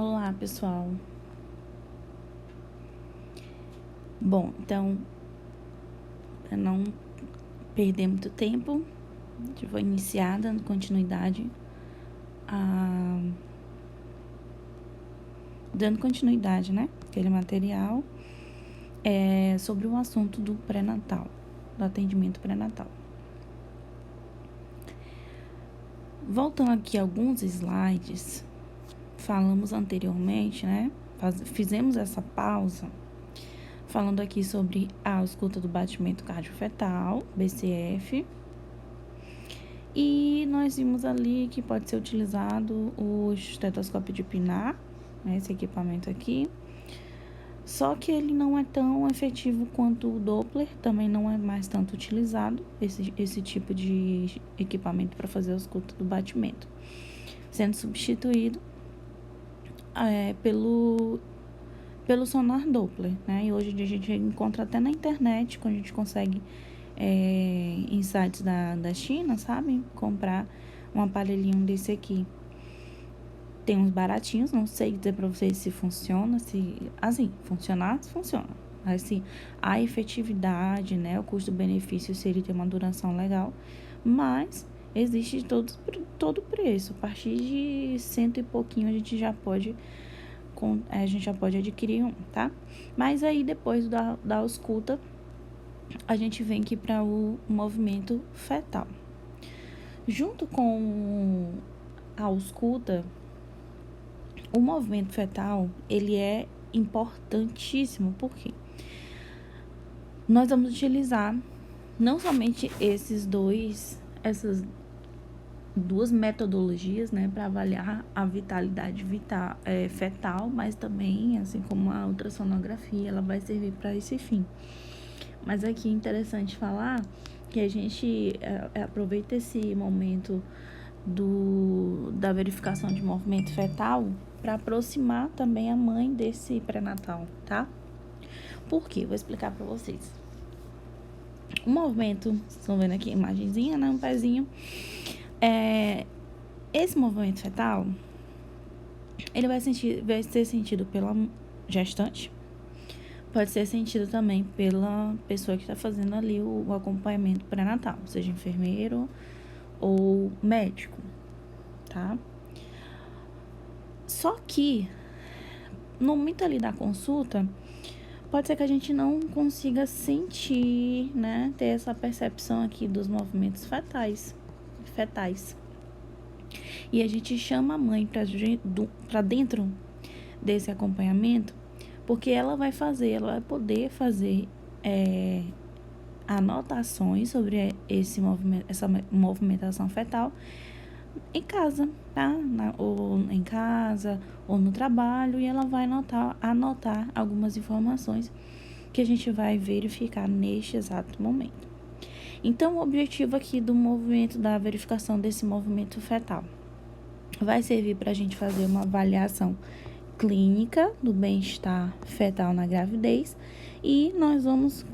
Olá, pessoal. Bom, então, para não perder muito tempo, eu vou iniciar dando continuidade né? Aquele material sobre o assunto do pré-natal, do atendimento pré-natal. Voltando aqui a alguns slides, falamos anteriormente, né? Fizemos essa pausa falando aqui sobre a escuta do batimento cardiofetal, BCF. E nós vimos ali que pode ser utilizado o estetoscópio de Pinar, né, esse equipamento aqui. Só que ele não é tão efetivo quanto o Doppler, também não é mais tanto utilizado, esse tipo de equipamento para fazer a escuta do batimento, sendo substituído pelo sonar Doppler, né? E hoje a gente encontra até na internet, quando a gente consegue em sites da China, sabe? Comprar um aparelhinho desse aqui. Tem uns baratinhos, não sei dizer pra vocês se funciona, funcionar, funciona. Mas assim, a efetividade, né? O custo-benefício seria ter uma duração legal, mas existe todo preço. A partir de 100 e pouquinho a gente já pode adquirir um, tá? Mas aí depois da ausculta, a gente vem aqui para o movimento fetal. Junto com a ausculta, o movimento fetal, ele é importantíssimo, porque nós vamos utilizar não somente essas duas metodologias, né, para avaliar a vitalidade fetal, mas também, assim como a ultrassonografia, ela vai servir para esse fim. Mas aqui é interessante falar que a gente aproveita esse momento da verificação de movimento fetal para aproximar também a mãe desse pré-natal, tá? Por quê? Vou explicar para vocês. O movimento, vocês estão vendo aqui a imagenzinha, né? Um pezinho. Esse movimento fetal, ele vai ser sentido pela gestante, pode ser sentido também pela pessoa que está fazendo ali o acompanhamento pré-natal, seja enfermeiro ou médico, tá? Só que, no momento ali da consulta, pode ser que a gente não consiga sentir, né, ter essa percepção aqui dos movimentos fetais. E a gente chama a mãe para dentro desse acompanhamento, porque ela vai poder fazer anotações sobre essa movimentação fetal em casa, tá? Ou em casa, ou no trabalho, e ela vai anotar algumas informações que a gente vai verificar neste exato momento. Então, o objetivo aqui da verificação desse movimento fetal vai servir para a gente fazer uma avaliação clínica do bem-estar fetal na gravidez, e nós vamos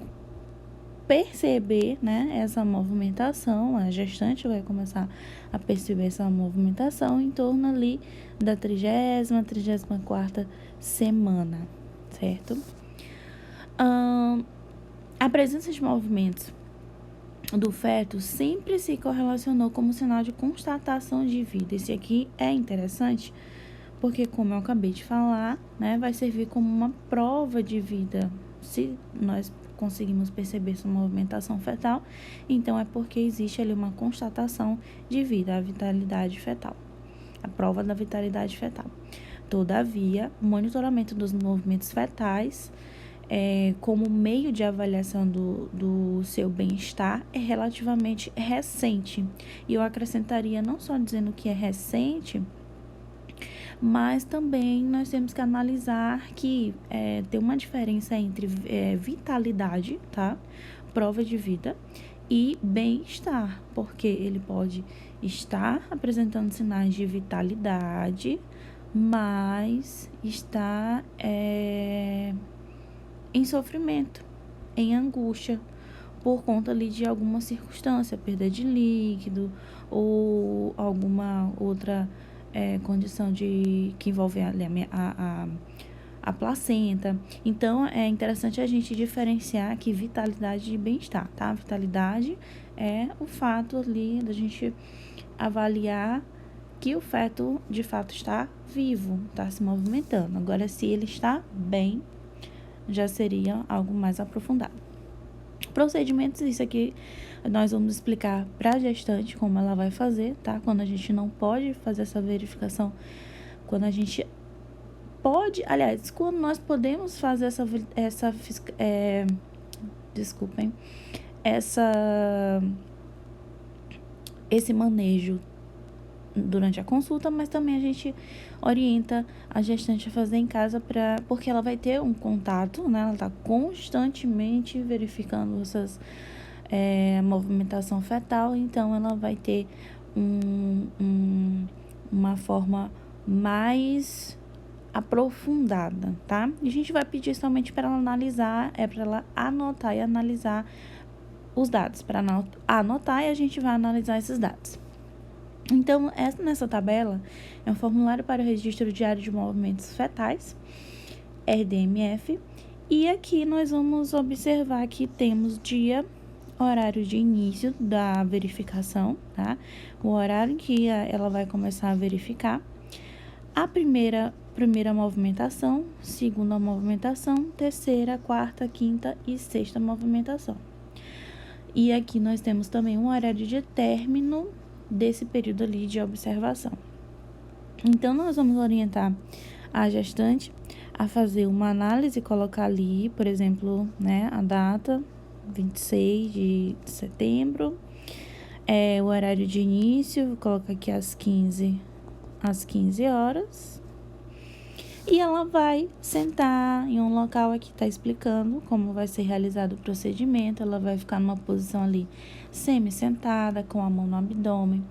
perceber, né, essa movimentação. A gestante vai começar a perceber essa movimentação em torno ali da 34ª semana, certo? A presença de movimentos do feto sempre se correlacionou como sinal de constatação de vida. Esse aqui é interessante porque, como eu acabei de falar, né, vai servir como uma prova de vida. Se nós conseguimos perceber essa movimentação fetal, então é porque existe ali uma constatação de vida, a vitalidade fetal, a prova da vitalidade fetal. Todavia, o monitoramento dos movimentos fetais como meio de avaliação do seu bem-estar é relativamente recente. E eu acrescentaria não só dizendo que é recente, mas também nós temos que analisar que tem uma diferença entre vitalidade, tá? Prova de vida, e bem-estar, porque ele pode estar apresentando sinais de vitalidade, mas está em sofrimento, em angústia, por conta ali de alguma circunstância, perda de líquido ou alguma outra condição que envolve a placenta. Então, é interessante a gente diferenciar aqui vitalidade de bem-estar, tá? Vitalidade é o fato ali da gente avaliar que o feto, de fato, está vivo, está se movimentando. Agora, se ele está bem, já seria algo mais aprofundado. Procedimentos, isso aqui nós vamos explicar para a gestante como ela vai fazer, tá? Quando a gente não pode fazer essa verificação, quando a gente pode, aliás, quando nós podemos fazer esse manejo durante a consulta, mas também a gente orienta a gestante a fazer em casa porque ela vai ter um contato, né? Ela está constantemente verificando movimentação fetal, então ela vai ter uma forma mais aprofundada, tá? E a gente vai pedir somente para ela analisar, para ela anotar e analisar os dados, para anotar e a gente vai analisar esses dados. Então, nessa tabela é um formulário para o registro diário de movimentos fetais, RDMF, e aqui nós vamos observar que temos dia, horário de início da verificação, tá? O horário em que ela vai começar a verificar, a primeira movimentação, segunda movimentação, terceira, quarta, quinta e sexta movimentação. E aqui nós temos também um horário de término desse período ali de observação. Então, nós vamos orientar a gestante a fazer uma análise, colocar ali, por exemplo, né, a data, 26 de setembro, o horário de início, vou colocar aqui às 15 horas. E ela vai sentar em um local aqui, tá explicando como vai ser realizado o procedimento. Ela vai ficar numa posição ali semi-sentada, com a mão no abdômen,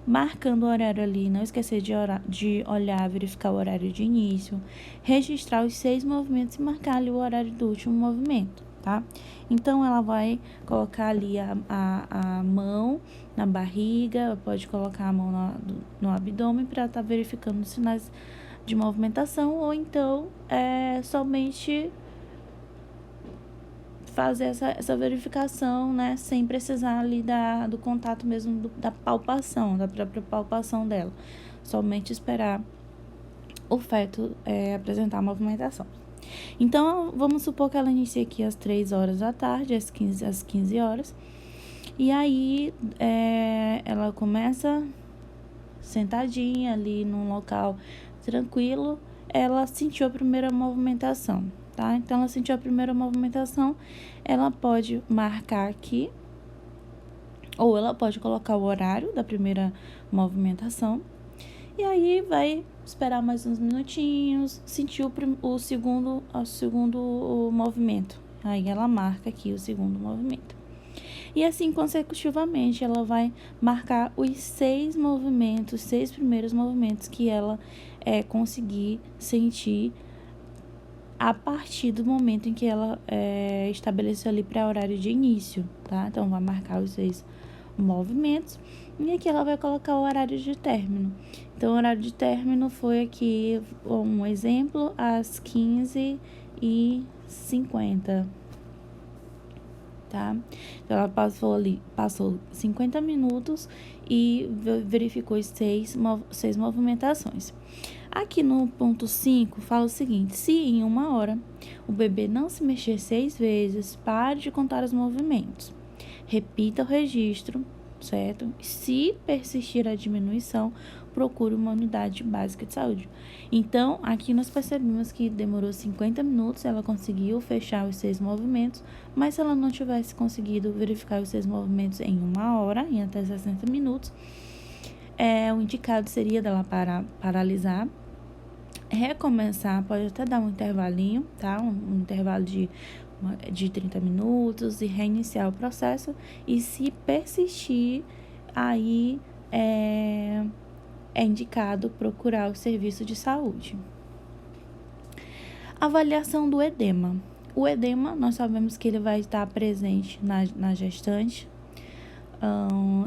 marcando o horário ali, não esquecer de olhar, verificar o horário de início, registrar os 6 movimentos e marcar ali o horário do último movimento, tá? Então, ela vai colocar ali a mão na barriga, pode colocar a mão no abdômen para estar verificando os sinais de movimentação, ou então somente fazer essa verificação, né, sem precisar ali do contato mesmo, da palpação, da própria palpação dela, somente esperar o feto apresentar a movimentação. Então, vamos supor que ela inicie aqui às 3 horas da tarde, às 15 horas, e aí ela começa sentadinha ali num local tranquilo, ela sentiu a primeira movimentação, tá? Então, ela sentiu a primeira movimentação, ela pode marcar aqui, ou ela pode colocar o horário da primeira movimentação, e aí vai esperar mais uns minutinhos, sentir o segundo movimento. Aí ela marca aqui o segundo movimento. E assim consecutivamente ela vai marcar os 6 primeiros movimentos que ela conseguir sentir a partir do momento em que ela estabeleceu ali para horário de início, tá? Então, vai marcar os 6 movimentos e aqui ela vai colocar o horário de término. Então, o horário de término foi aqui um exemplo, às 15h50, tá? Então, ela passou 50 minutos e verificou as 6 movimentações. Aqui no ponto 5, fala o seguinte: se em 1 hora o bebê não se mexer 6 vezes, pare de contar os movimentos. Repita o registro, certo? Se persistir a diminuição, procure uma unidade básica de saúde. Então, aqui nós percebemos que demorou 50 minutos, ela conseguiu fechar os 6 movimentos, mas se ela não tivesse conseguido verificar os 6 movimentos em 1 hora, em até 60 minutos, o indicado seria dela paralisar, recomeçar, pode até dar um intervalinho, tá? Um intervalo de 30 minutos e reiniciar o processo. E se persistir, aí é indicado procurar o serviço de saúde. Avaliação do edema. O edema, nós sabemos que ele vai estar presente na gestante,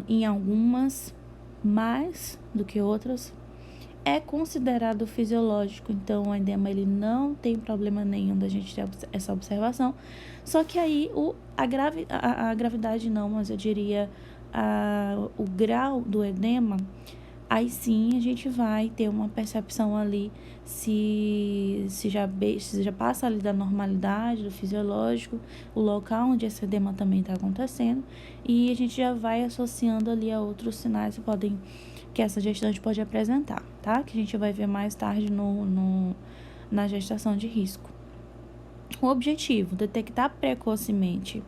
em algumas mais do que outras. é considerado fisiológico, então o edema ele não tem problema nenhum da gente ter essa observação. Só que aí a gravidade não, mas eu diria o grau do edema, aí sim a gente vai ter uma percepção ali se já passa ali da normalidade, do fisiológico, o local onde esse edema também está acontecendo, e a gente já vai associando ali a outros sinais que essa gestante pode apresentar, tá? Que a gente vai ver mais tarde na gestação de risco. O objetivo, detectar precocemente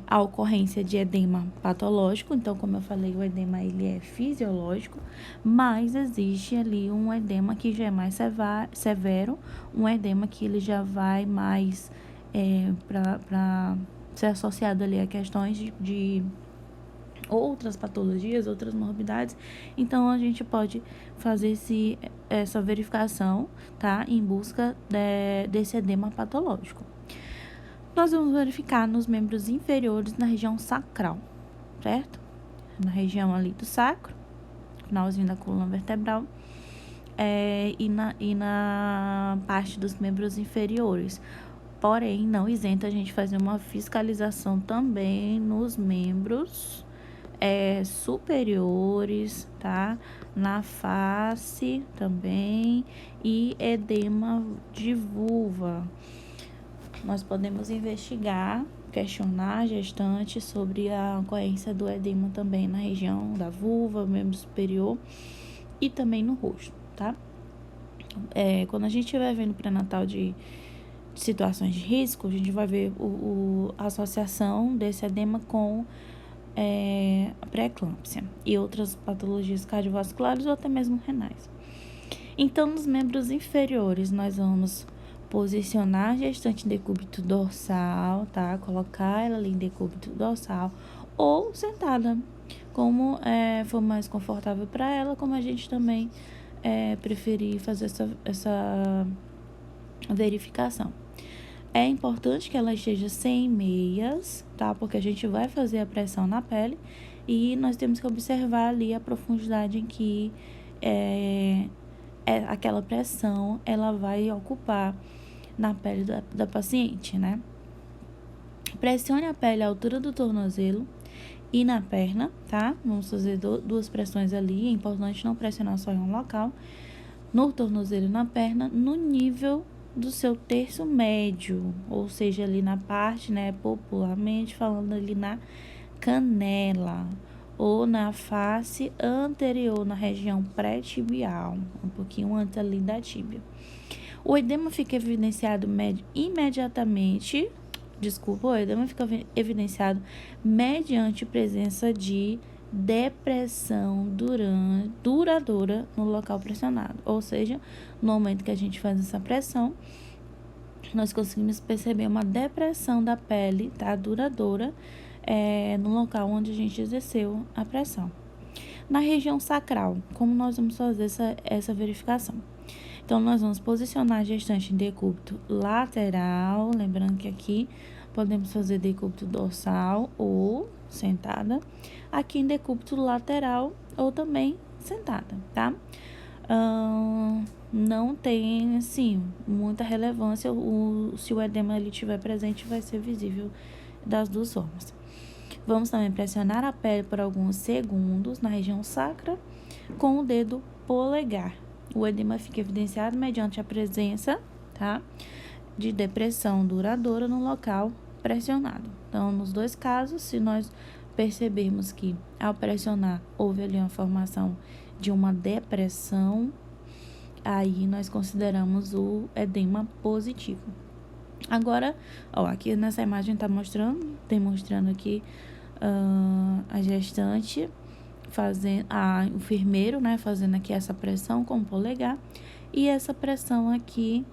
a ocorrência de edema patológico. Então, como eu falei, o edema ele é fisiológico, mas existe ali um edema que já é mais severo, um edema que ele já vai mais para ser associado ali a questões de outras patologias, outras morbidades. Então, a gente pode fazer essa verificação, tá? Em busca desse edema patológico. Nós vamos verificar nos membros inferiores na região sacral, certo? Na região ali do sacro, finalzinho da coluna vertebral, e na parte dos membros inferiores. Porém, não isenta a gente fazer uma fiscalização também nos membros superiores, tá? Na face também, e edema de vulva. Nós podemos investigar, questionar a gestante sobre a ocorrência do edema também na região da vulva, membro superior e também no rosto, tá? Quando a gente estiver vendo pré-natal de situações de risco, a gente vai ver a associação desse edema com a pré-eclâmpsia e outras patologias cardiovasculares ou até mesmo renais. Então, nos membros inferiores, nós vamos posicionar a gestante em decúbito dorsal, tá? Colocar ela ali em decúbito dorsal ou sentada, como for mais confortável para ela, como a gente também preferir fazer essa verificação. É importante que ela esteja sem meias, tá? Porque a gente vai fazer a pressão na pele e nós temos que observar ali a profundidade em que aquela pressão ela vai ocupar na pele da paciente, né? Pressione a pele à altura do tornozelo e na perna, tá? Vamos fazer duas pressões ali. É importante não pressionar só em um local. No tornozelo e na perna, no nível do seu terço médio, ou seja, ali na parte, né, popularmente falando ali na canela, ou na face anterior, na região pré-tibial, um pouquinho antes ali da tíbia. O edema fica evidenciado imediatamente, o edema fica evidenciado mediante presença de depressão duradoura no local pressionado. Ou seja, no momento que a gente faz essa pressão, nós conseguimos perceber uma depressão da pele, tá? Duradoura, no local onde a gente exerceu a pressão. Na região sacral, como nós vamos fazer essa verificação? Então, nós vamos posicionar a gestante em decúbito lateral, lembrando que aqui podemos fazer decúbito dorsal ou sentada, aqui em decúbito lateral ou também sentada, tá? Não tem, assim, muita relevância, se o edema ele estiver presente, vai ser visível das duas formas. Vamos também pressionar a pele por alguns segundos na região sacra com o dedo polegar. O edema fica evidenciado mediante a presença, tá, de depressão duradoura no local pressionado. Então, nos dois casos, se nós percebermos que ao pressionar houve ali uma formação de uma depressão, aí nós consideramos o edema positivo. Agora, aqui nessa imagem está demonstrando aqui a gestante fazendo, o enfermeiro, né, fazendo aqui essa pressão com o polegar, e essa pressão aqui,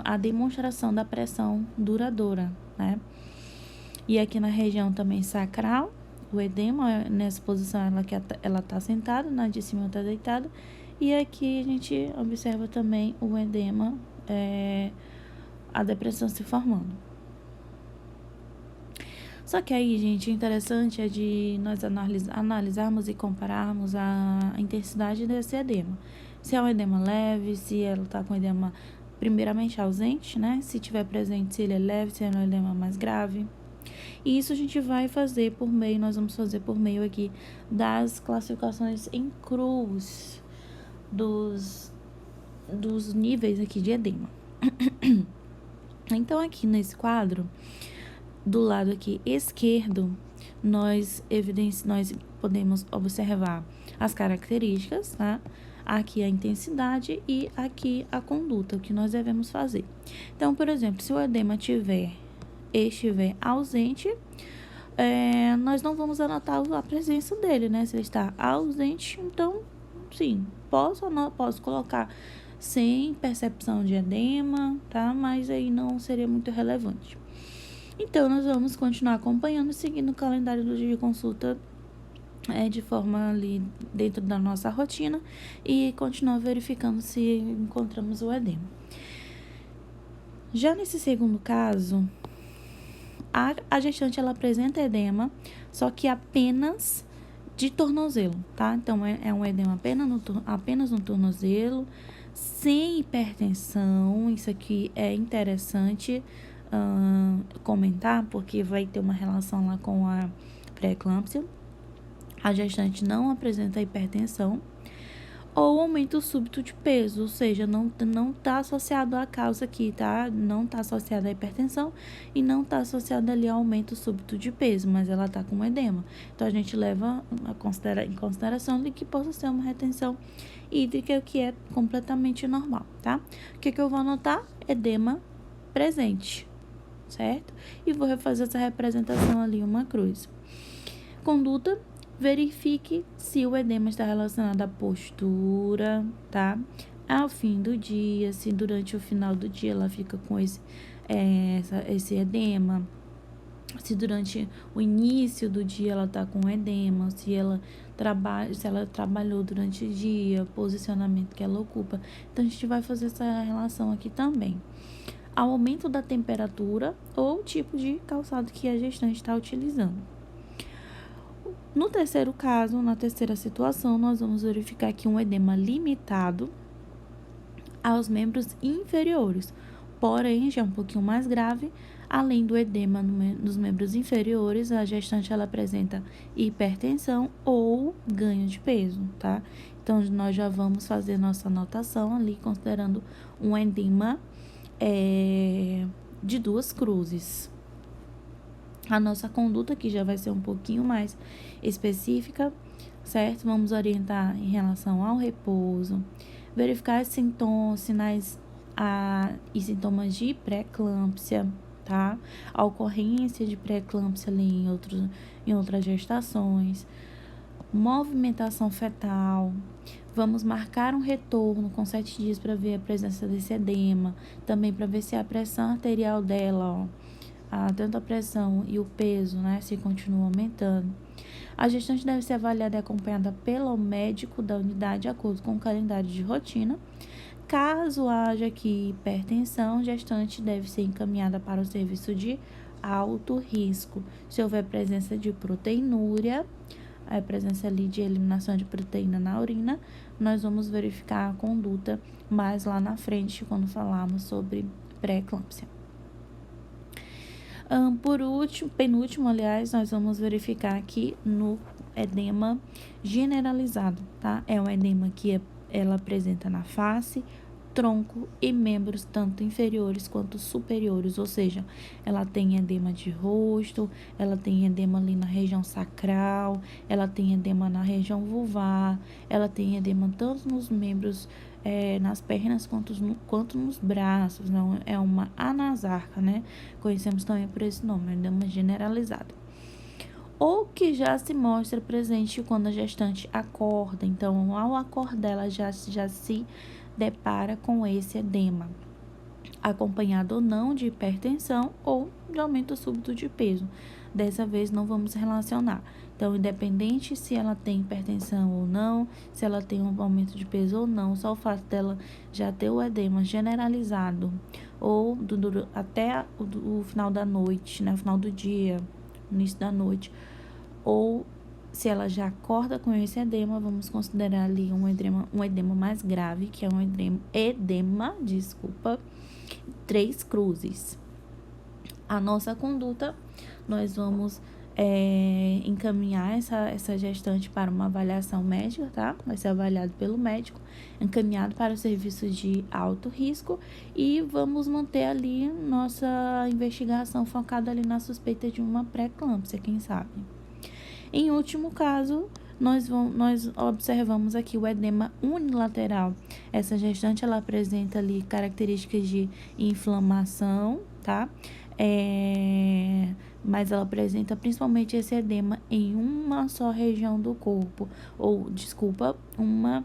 a demonstração da pressão duradoura, né? E aqui na região também sacral, o edema, nessa posição ela tá sentada, na de cima tá deitada, e aqui a gente observa também o edema, a depressão se formando. Só que aí, gente, o interessante é de nós analisarmos e compararmos a intensidade desse edema. Se é um edema leve, se ela está com edema primeiramente ausente, né? Se tiver presente, se ele é leve, se é um edema mais grave. E isso a gente vai fazer por meio, nós vamos fazer por meio aqui das classificações em cruz dos níveis aqui de edema. Então, aqui nesse quadro, do lado aqui esquerdo, nós podemos observar as características, tá? Aqui a intensidade e aqui a conduta, o que nós devemos fazer. Então, por exemplo, se o edema estiver ausente, nós não vamos anotar a presença dele, né? Se ele está ausente, então, sim, posso colocar sem percepção de edema, tá? Mas aí não seria muito relevante. Então, nós vamos continuar acompanhando, seguindo o calendário do dia de consulta de forma ali dentro da nossa rotina e continuar verificando se encontramos o edema. Já nesse segundo caso, a gestante ela apresenta edema, só que apenas de tornozelo, tá? Então, é um edema apenas no tornozelo, sem hipertensão. Isso aqui é interessante comentar, porque vai ter uma relação lá com a pré-eclâmpsia. A gestante não apresenta hipertensão ou aumento súbito de peso, ou seja, não está associado à causa aqui, tá? Não está associado à hipertensão e não está associado ali ao aumento súbito de peso, mas ela está com edema. Então, a gente leva em consideração de que possa ser uma retenção hídrica, o que é completamente normal, tá? O que eu vou anotar? Edema presente, certo? E vou refazer essa representação ali, uma cruz. Conduta. Verifique se o edema está relacionado à postura, tá? Ao fim do dia, se durante o final do dia ela fica com esse edema, se durante o início do dia ela tá com edema, se ela trabalhou durante o dia, o posicionamento que ela ocupa. Então, a gente vai fazer essa relação aqui também. Ao aumento da temperatura ou tipo de calçado que a gestante está utilizando. No terceiro caso, na terceira situação, nós vamos verificar aqui um edema limitado aos membros inferiores, porém, já um pouquinho mais grave, além do edema nos membros inferiores, a gestante ela apresenta hipertensão ou ganho de peso, tá? Então, nós já vamos fazer nossa anotação ali, considerando um edema de 2 cruzes. A nossa conduta aqui já vai ser um pouquinho mais específica, certo? Vamos orientar em relação ao repouso, verificar sinais e sintomas de pré-eclâmpsia, tá? A ocorrência de pré-eclâmpsia ali em outras gestações, movimentação fetal. Vamos marcar um retorno com 7 dias para ver a presença desse edema, também para ver se a pressão arterial dela, tanto a pressão e o peso, né, se continua aumentando. A gestante deve ser avaliada e acompanhada pelo médico da unidade de acordo com o calendário de rotina. Caso haja aqui hipertensão, a gestante deve ser encaminhada para o serviço de alto risco. Se houver presença de proteinúria, a presença ali de eliminação de proteína na urina, nós vamos verificar a conduta mais lá na frente, quando falarmos sobre pré-eclâmpsia. Por último, penúltimo, aliás, nós vamos verificar aqui no edema generalizado, tá? É um edema que ela apresenta na face, tronco e membros tanto inferiores quanto superiores, ou seja, ela tem edema de rosto, ela tem edema ali na região sacral, ela tem edema na região vulvar, ela tem edema tanto nos membros, nas pernas quanto nos braços. Não é uma anasarca, né? Conhecemos também por esse nome, edema generalizado. Ou que já se mostra presente quando a gestante acorda. Então, ao acordar, ela já se depara com esse edema, acompanhado ou não de hipertensão ou de aumento súbito de peso. Dessa vez não vamos relacionar. Então, independente se ela tem hipertensão ou não, se ela tem um aumento de peso ou não, só o fato dela já ter o edema generalizado ou até o final da noite, né, o final do dia, no início da noite, ou se ela já acorda com esse edema, vamos considerar ali um edema mais grave, que é um edema, 3 cruzes. A nossa conduta, nós vamos encaminhar essa gestante para uma avaliação médica, tá? Vai ser avaliado pelo médico, encaminhado para o serviço de alto risco e vamos manter ali nossa investigação focada ali na suspeita de uma pré-eclâmpsia, quem sabe. Em último caso, nós observamos aqui o edema unilateral. Essa gestante, ela apresenta ali características de inflamação, tá? Mas ela apresenta principalmente esse edema em uma só região do corpo, uma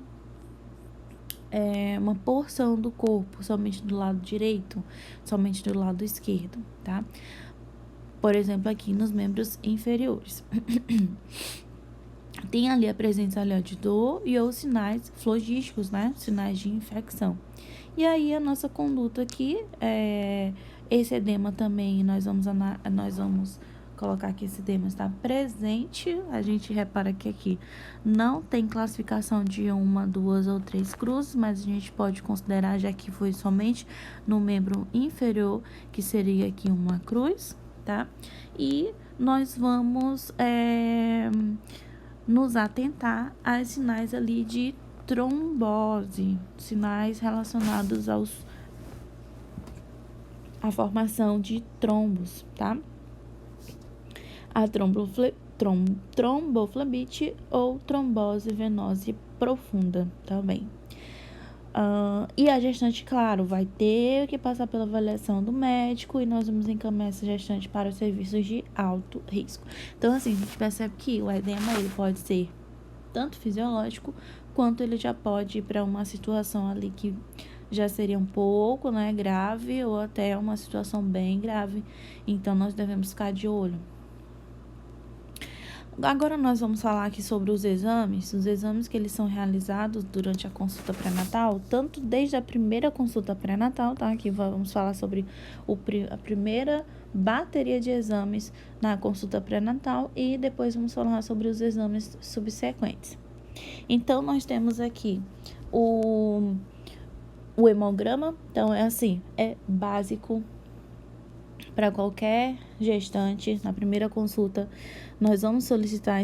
porção do corpo, somente do lado direito, somente do lado esquerdo, tá? Por exemplo, aqui nos membros inferiores. Tem ali a presença ali de dor e ou sinais flogísticos, né? Sinais de infecção. E aí, a nossa conduta aqui, esse edema também, nós vamos colocar que esse edema está presente. A gente repara que aqui não tem classificação de 1, 2 ou 3 cruzes, mas a gente pode considerar, já que foi somente no membro inferior, que seria aqui uma cruz, tá? E nós vamos nos atentar a sinais ali de trombose, sinais relacionados à formação de trombos, tá? A tromboflebite ou trombose venosa profunda também. E a gestante, claro, vai ter que passar pela avaliação do médico e nós vamos encaminhar essa gestante para os serviços de alto risco. Então, assim, a gente percebe que o edema, ele pode ser tanto fisiológico, quanto ele já pode ir para uma situação ali que já seria um pouco, né, grave, ou até uma situação bem grave. Então, nós devemos ficar de olho. Agora nós vamos falar aqui sobre os exames que eles são realizados durante a consulta pré-natal, tanto desde a primeira consulta pré-natal, tá? Aqui vamos falar sobre a primeira bateria de exames na consulta pré-natal e depois vamos falar sobre os exames subsequentes. Então, nós temos aqui o hemograma, então é básico para qualquer gestante. Na primeira consulta, nós vamos solicitar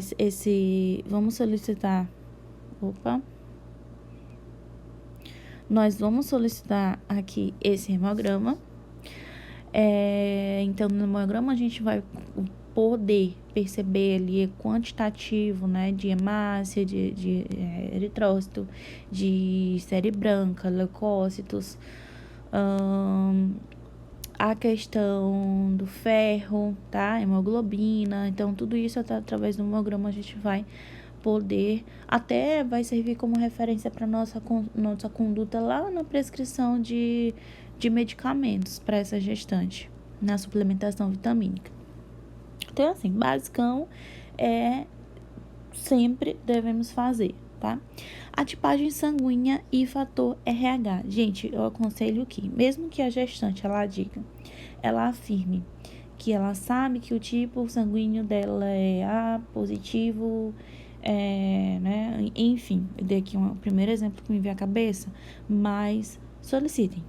nós vamos solicitar aqui esse hemograma. Então, no hemograma a gente vai poder perceber ali quantitativo, né, de hemácia, de eritrócito, de série branca, leucócitos, a questão do ferro, tá? Hemoglobina. Então, tudo isso através do hemograma a gente vai poder, até vai servir como referência para nossa conduta lá na prescrição de medicamentos para essa gestante, na suplementação vitamínica. Então, assim, basicão sempre devemos fazer, tá? A tipagem sanguínea e fator RH. Gente, eu aconselho que, mesmo que a gestante ela afirme que ela sabe que o tipo sanguíneo dela é A positivo, né? Enfim, eu dei aqui um primeiro exemplo que me veio à cabeça, mas solicitem.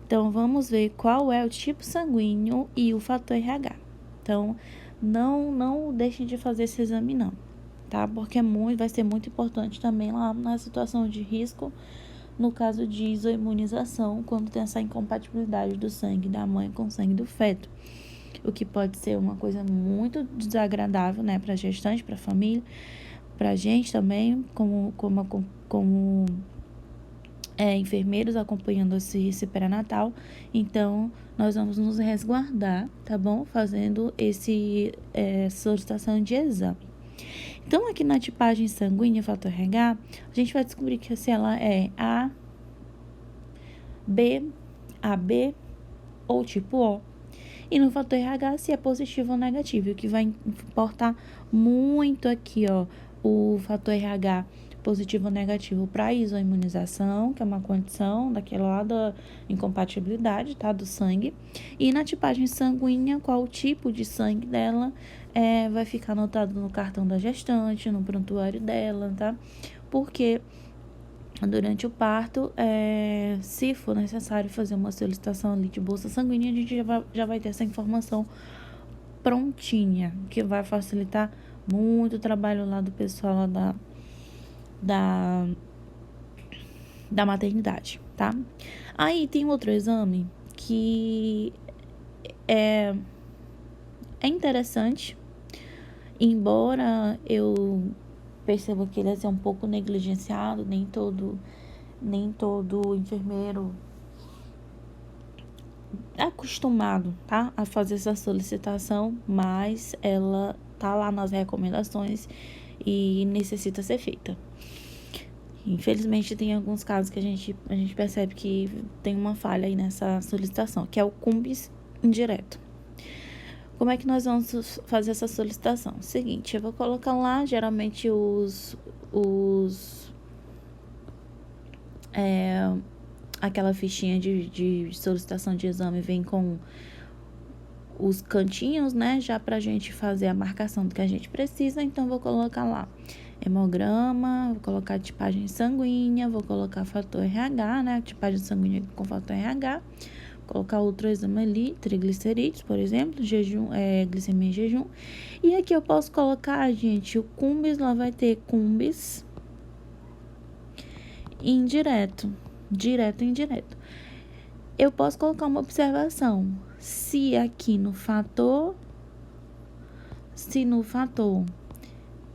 Então, vamos ver qual é o tipo sanguíneo e o fator RH. Então, não deixem de fazer esse exame, não, tá? Porque vai ser muito importante também lá na situação de risco, no caso de isoimunização, quando tem essa incompatibilidade do sangue da mãe com o sangue do feto. O que pode ser uma coisa muito desagradável, né, pra gestante, pra família, pra gente também, como enfermeiros acompanhando esse pré-natal. Então, nós vamos nos resguardar, tá bom? Fazendo solicitação de exame. Então, aqui na tipagem sanguínea, fator RH, a gente vai descobrir que se ela é A, B, AB ou tipo O. E no fator RH, se é positivo ou negativo. O que vai importar muito aqui, ó, o fator RH positivo ou negativo para isoimunização, que é uma condição daquela lá da incompatibilidade, tá, do sangue. E na tipagem sanguínea, qual o tipo de sangue dela vai ficar anotado no cartão da gestante, no prontuário dela, tá? Porque durante o parto, se for necessário fazer uma solicitação ali de bolsa sanguínea, a gente já vai ter essa informação prontinha, que vai facilitar muito o trabalho lá do pessoal lá da maternidade, tá? Aí tem outro exame que é interessante, embora eu perceba que ele é um pouco negligenciado, nem todo enfermeiro é acostumado, tá, a fazer essa solicitação, mas ela tá lá nas recomendações e necessita ser feita. Infelizmente, tem alguns casos que a gente percebe que tem uma falha aí nessa solicitação, que é o CUMBS indireto. Como é que nós vamos fazer essa solicitação? Seguinte, eu vou colocar lá, geralmente aquela fichinha de solicitação de exame vem com os cantinhos, né, já pra gente fazer a marcação do que a gente precisa. Então, vou colocar lá hemograma, vou colocar tipagem sanguínea, vou colocar fator RH, né, tipagem sanguínea com fator RH, colocar outro exame ali, triglicerídeos, por exemplo, jejum, glicemia em jejum. E aqui eu posso colocar, gente, o CUMBS, lá vai ter CUMBS indireto, direto e indireto. Eu posso colocar uma observação. Se aqui no fator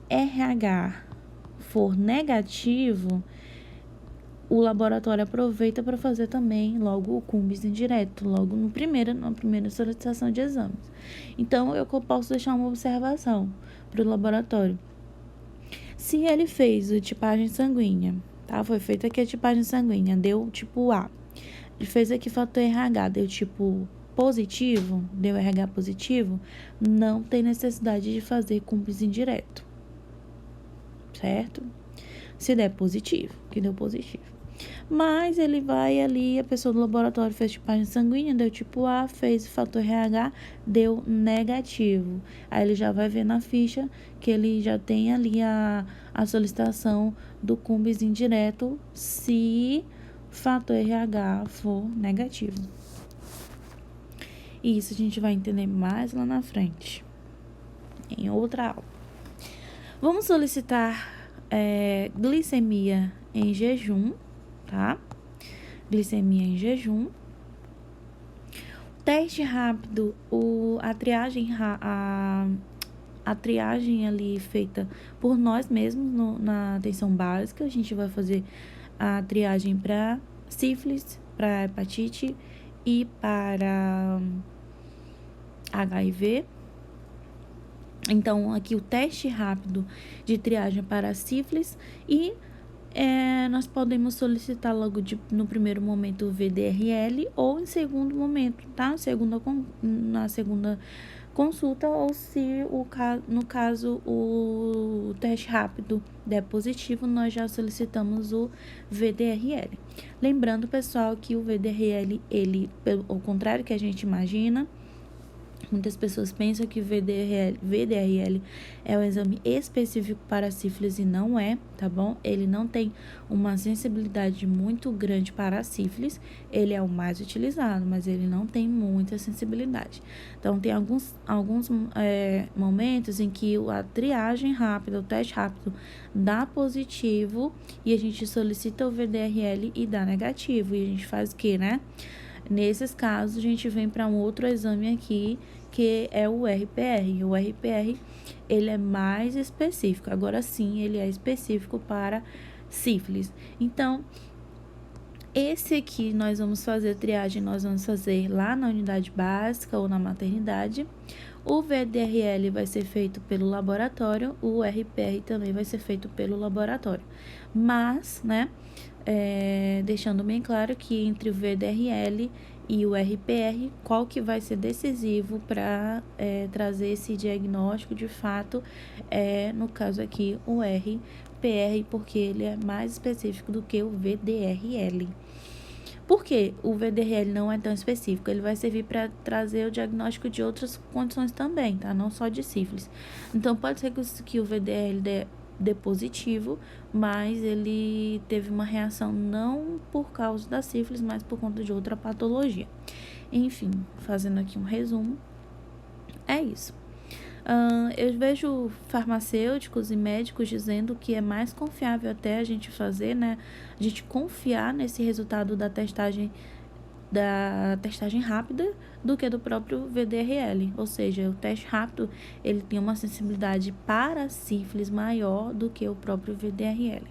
RH for negativo, o laboratório aproveita para fazer também logo o CUMBS indireto, logo na primeira solicitação de exames. Então, eu posso deixar uma observação para o laboratório. Se ele fez a tipagem sanguínea, tá? Foi feita aqui a tipagem sanguínea, deu tipo A. Ele fez aqui fator RH, deu tipo positivo, deu RH positivo, não tem necessidade de fazer CUMBS indireto, certo? Se der positivo, que deu positivo. Mas ele vai ali, a pessoa do laboratório fez tipagem sanguínea, deu tipo A, fez fator RH, deu negativo. Aí ele já vai ver na ficha que ele já tem ali a solicitação do CUMBS indireto, se fator RH for negativo. E isso a gente vai entender mais lá na frente, em outra aula. Vamos solicitar glicemia em jejum, tá? Glicemia em jejum. Teste rápido, a triagem ali feita por nós mesmos na atenção básica. A gente vai fazer a triagem para sífilis, para hepatite e para HIV. Então, aqui o teste rápido de triagem para sífilis e nós podemos solicitar logo no primeiro momento o VDRL ou em segundo momento, tá? Na segunda consulta, ou se no caso o teste rápido der positivo, nós já solicitamos o VDRL. Lembrando, pessoal, que o VDRL, ao contrário que a gente imagina, muitas pessoas pensam que o VDRL é um exame específico para sífilis e não é, tá bom? Ele não tem uma sensibilidade muito grande para a sífilis, ele é o mais utilizado, mas ele não tem muita sensibilidade. Então, tem alguns momentos em que a triagem rápida, o teste rápido, dá positivo e a gente solicita o VDRL e dá negativo. E a gente faz o quê, né? Nesses casos, a gente vem para um outro exame aqui, que é o RPR. O RPR, ele é mais específico. Agora sim, ele é específico para sífilis. Então, esse aqui nós vamos fazer triagem, nós vamos fazer lá na unidade básica ou na maternidade. O VDRL vai ser feito pelo laboratório, o RPR também vai ser feito pelo laboratório. Mas, né, deixando bem claro que entre o VDRL e o RPR, qual que vai ser decisivo para trazer esse diagnóstico de fato, no caso aqui, o RPR, porque ele é mais específico do que o VDRL. Por que o VDRL não é tão específico? Ele vai servir para trazer o diagnóstico de outras condições também, tá? Não só de sífilis. Então, pode ser que o VDRL dê positivo, mas ele teve uma reação não por causa da sífilis, mas por conta de outra patologia. Enfim, fazendo aqui um resumo, é isso. Eu vejo farmacêuticos e médicos dizendo que é mais confiável até a gente fazer, né? A gente confiar nesse resultado da testagem rápida do que do próprio VDRL. Ou seja, o teste rápido, ele tem uma sensibilidade para sífilis maior do que o próprio VDRL.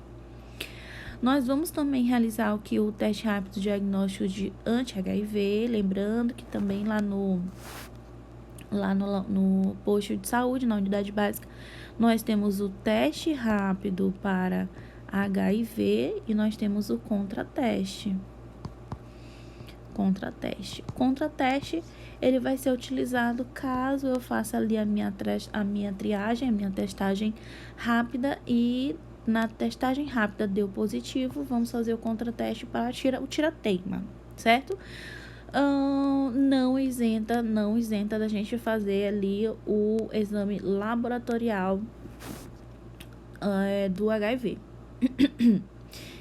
Nós vamos também realizar o teste rápido diagnóstico de anti-HIV, lembrando que também lá no posto de saúde, na unidade básica, nós temos o teste rápido para HIV e nós temos o contrateste. Contrateste, ele vai ser utilizado caso eu faça ali a minha triagem, a minha testagem rápida e na testagem rápida deu positivo, vamos fazer o contrateste para o tirateima, certo? Não isenta da gente fazer ali o exame laboratorial do HIV.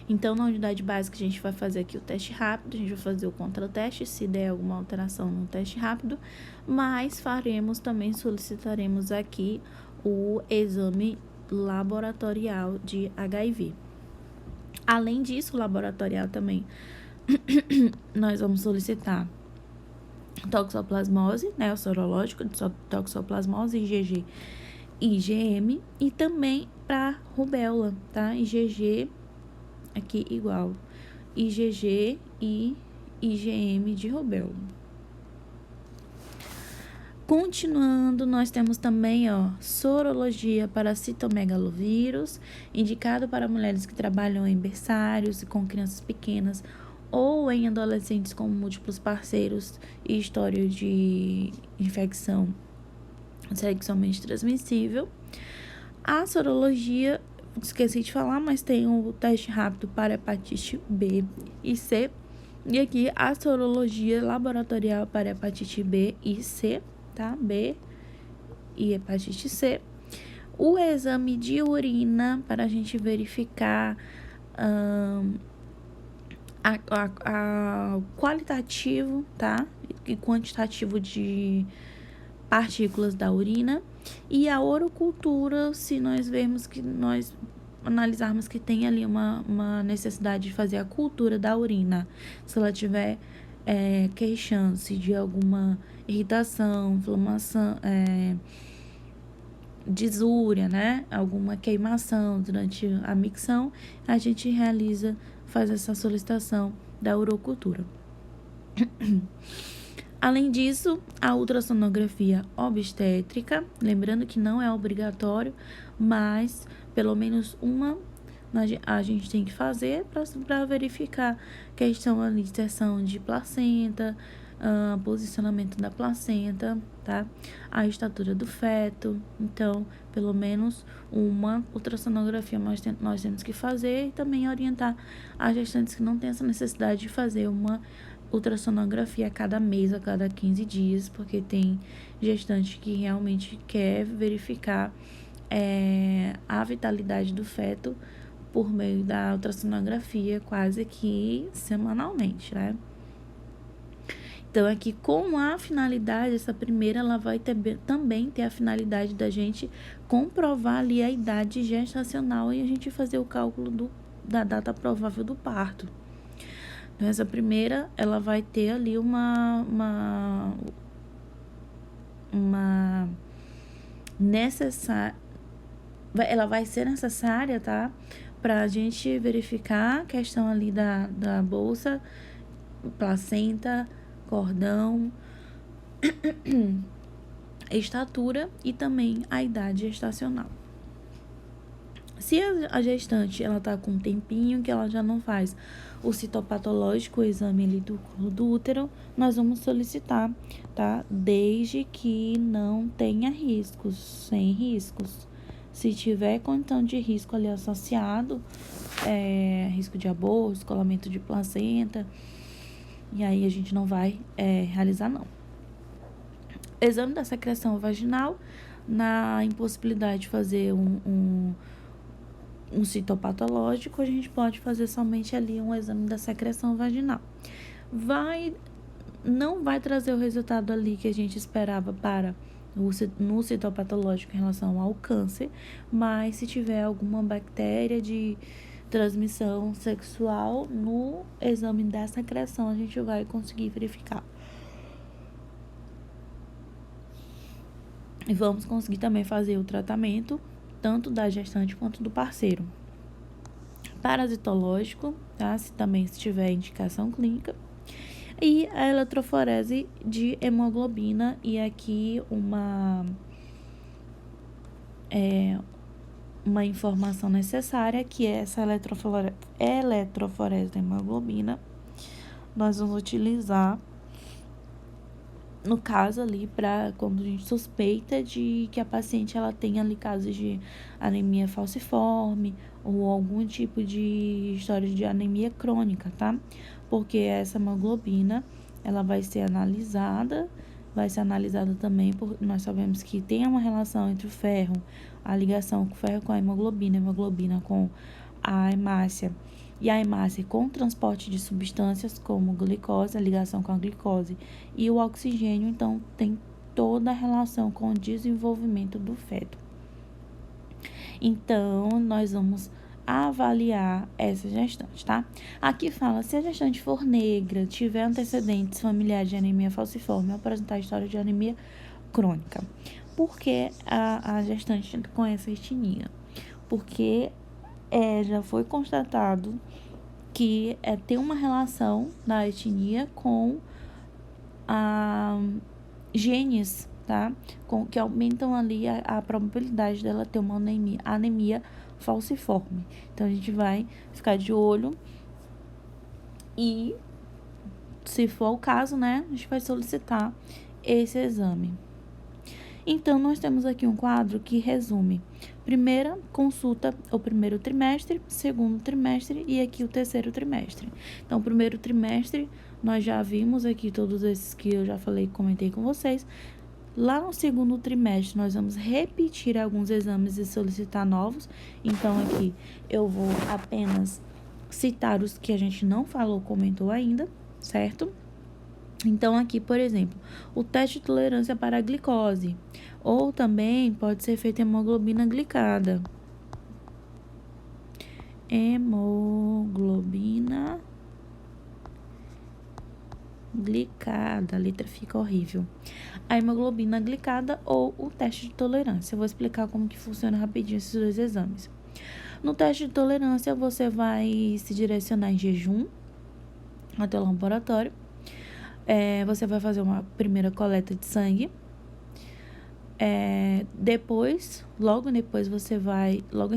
Então, na unidade básica, a gente vai fazer aqui o teste rápido, a gente vai fazer o contrateste, se der alguma alteração no teste rápido, mas solicitaremos aqui o exame laboratorial de HIV. Além disso, laboratorial também, nós vamos solicitar toxoplasmose, né, o sorológico de toxoplasmose, IgG e IgM, e também para rubéola, tá? IgG aqui igual IgG e IgM de rubéola. Continuando, nós temos também, sorologia para citomegalovírus, indicado para mulheres que trabalham em berçários e com crianças pequenas ou em adolescentes com múltiplos parceiros e história de infecção sexualmente transmissível. A sorologia, esqueci de falar, mas tem o teste rápido para hepatite B e C. E aqui a sorologia laboratorial para hepatite B e C, tá? B e hepatite C. O exame de urina para a gente verificar a qualitativo, tá? E quantitativo de partículas da urina. E a orocultura, se nós vermos que nós analisarmos que tem ali uma necessidade de fazer a cultura da urina, se ela tiver queixando-se de alguma irritação, inflamação, disúria, né? Alguma queimação durante a micção, a gente faz essa solicitação da urocultura. Além disso, a ultrassonografia obstétrica, lembrando que não é obrigatório, mas pelo menos uma a gente tem que fazer para verificar questão ali de inserção de placenta, posicionamento da placenta, tá? A estatura do feto. Então, pelo menos uma ultrassonografia nós temos que fazer e também orientar as gestantes que não têm essa necessidade de fazer uma ultrassonografia a cada mês, a cada 15 dias, porque tem gestante que realmente quer verificar a vitalidade do feto por meio da ultrassonografia quase que semanalmente, né? Então, aqui com a finalidade, essa primeira, ela vai também ter a finalidade da gente comprovar ali a idade gestacional e a gente fazer o cálculo da data provável do parto. Então, essa primeira, ela vai ter ali ela vai ser necessária, tá? Pra gente verificar a questão ali da bolsa, placenta, cordão, estatura e também a idade gestacional. Se a gestante ela tá com um tempinho que ela já não faz o citopatológico, o exame ali do colo do útero, nós vamos solicitar, tá? Desde que não tenha riscos, sem riscos. Se tiver condição de risco ali associado, risco de aborto, descolamento de placenta, e aí a gente não vai realizar, não. Exame da secreção vaginal, na impossibilidade de fazer um citopatológico, a gente pode fazer somente ali um exame da secreção vaginal. Não vai trazer o resultado ali que a gente esperava para no citopatológico em relação ao câncer, mas se tiver alguma bactéria de transmissão sexual, no exame da secreção a gente vai conseguir verificar. E vamos conseguir também fazer o tratamento, tanto da gestante quanto do parceiro. Parasitológico, tá? Se tiver indicação clínica. E a eletroforese de hemoglobina, e aqui uma informação necessária, que é essa eletroforese de hemoglobina, nós vamos utilizar no caso ali, para quando a gente suspeita de que a paciente ela tem ali casos de anemia falciforme ou algum tipo de história de anemia crônica, tá? Porque essa hemoglobina, ela vai ser analisada também, nós sabemos que tem uma relação entre o ferro, a ligação com o ferro com a hemoglobina com a hemácia, e a hemácia com o transporte de substâncias como glicose, a ligação com a glicose e o oxigênio, então tem toda a relação com o desenvolvimento do feto. Então, nós vamos avaliar essa gestante, tá? Aqui fala, se a gestante for negra, tiver antecedentes familiares de anemia falciforme ou apresentar história de anemia crônica. Por que a gestante com essa etnia? Porque já foi constatado que tem uma relação da etnia com genes, tá? Que aumentam ali a probabilidade dela ter uma anemia falciforme. Então, a gente vai ficar de olho e, se for o caso, né, a gente vai solicitar esse exame. Então, nós temos aqui um quadro que resume primeira consulta, o primeiro trimestre, segundo trimestre e aqui o terceiro trimestre. Então, o primeiro trimestre, nós já vimos aqui todos esses que eu já comentei com vocês. Lá no segundo trimestre, nós vamos repetir alguns exames e solicitar novos. Então, aqui eu vou apenas citar os que a gente não comentou ainda, certo? Então, aqui, por exemplo, o teste de tolerância para a glicose, ou também pode ser feita hemoglobina glicada. Hemoglobina glicada, a letra fica horrível. A hemoglobina glicada ou o teste de tolerância. Eu vou explicar como que funciona rapidinho esses dois exames. No teste de tolerância, você vai se direcionar em jejum até o laboratório. Você vai fazer uma primeira coleta de sangue. Logo em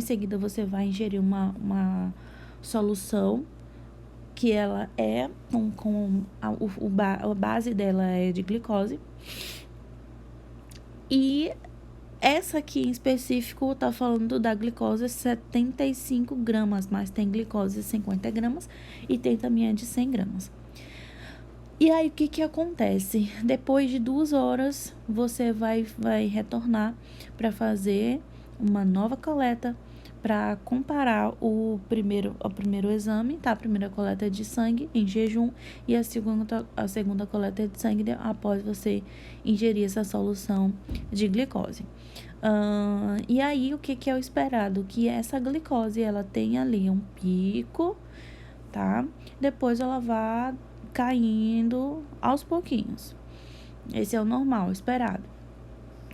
seguida, você vai ingerir uma solução que ela a base dela é de glicose. E essa aqui em específico tá falando da glicose 75 gramas, mas tem glicose 50 gramas e tem também a de 100 gramas. E aí, o que acontece? Depois de 2 horas, você vai retornar para fazer uma nova coleta para comparar o primeiro exame, tá? A primeira coleta de sangue em jejum e a segunda coleta de sangue após você ingerir essa solução de glicose. E aí, o que é o esperado? Que essa glicose, ela tem ali um pico, tá? Depois ela vai caindo aos pouquinhos. Esse é o normal, esperado.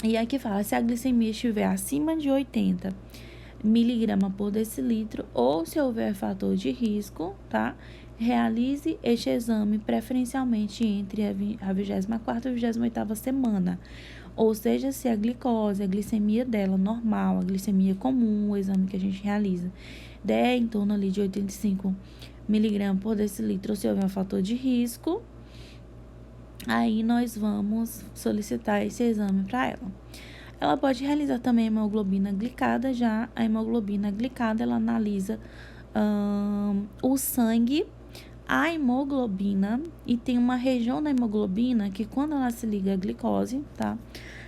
E aqui fala, se a glicemia estiver acima de 80 miligrama por decilitro ou se houver fator de risco, tá? Realize este exame preferencialmente entre a 24ª e a 28ª semana. ou seja, se a glicose, a glicemia dela normal, a glicemia comum, o exame que a gente realiza, der em torno ali de 85 miligramas por decilitro, se houver um fator de risco, aí nós vamos solicitar esse exame para ela. Ela pode realizar também a hemoglobina glicada, já a hemoglobina glicada, ela analisa o sangue, a hemoglobina, e tem uma região da hemoglobina que quando ela se liga à glicose, tá?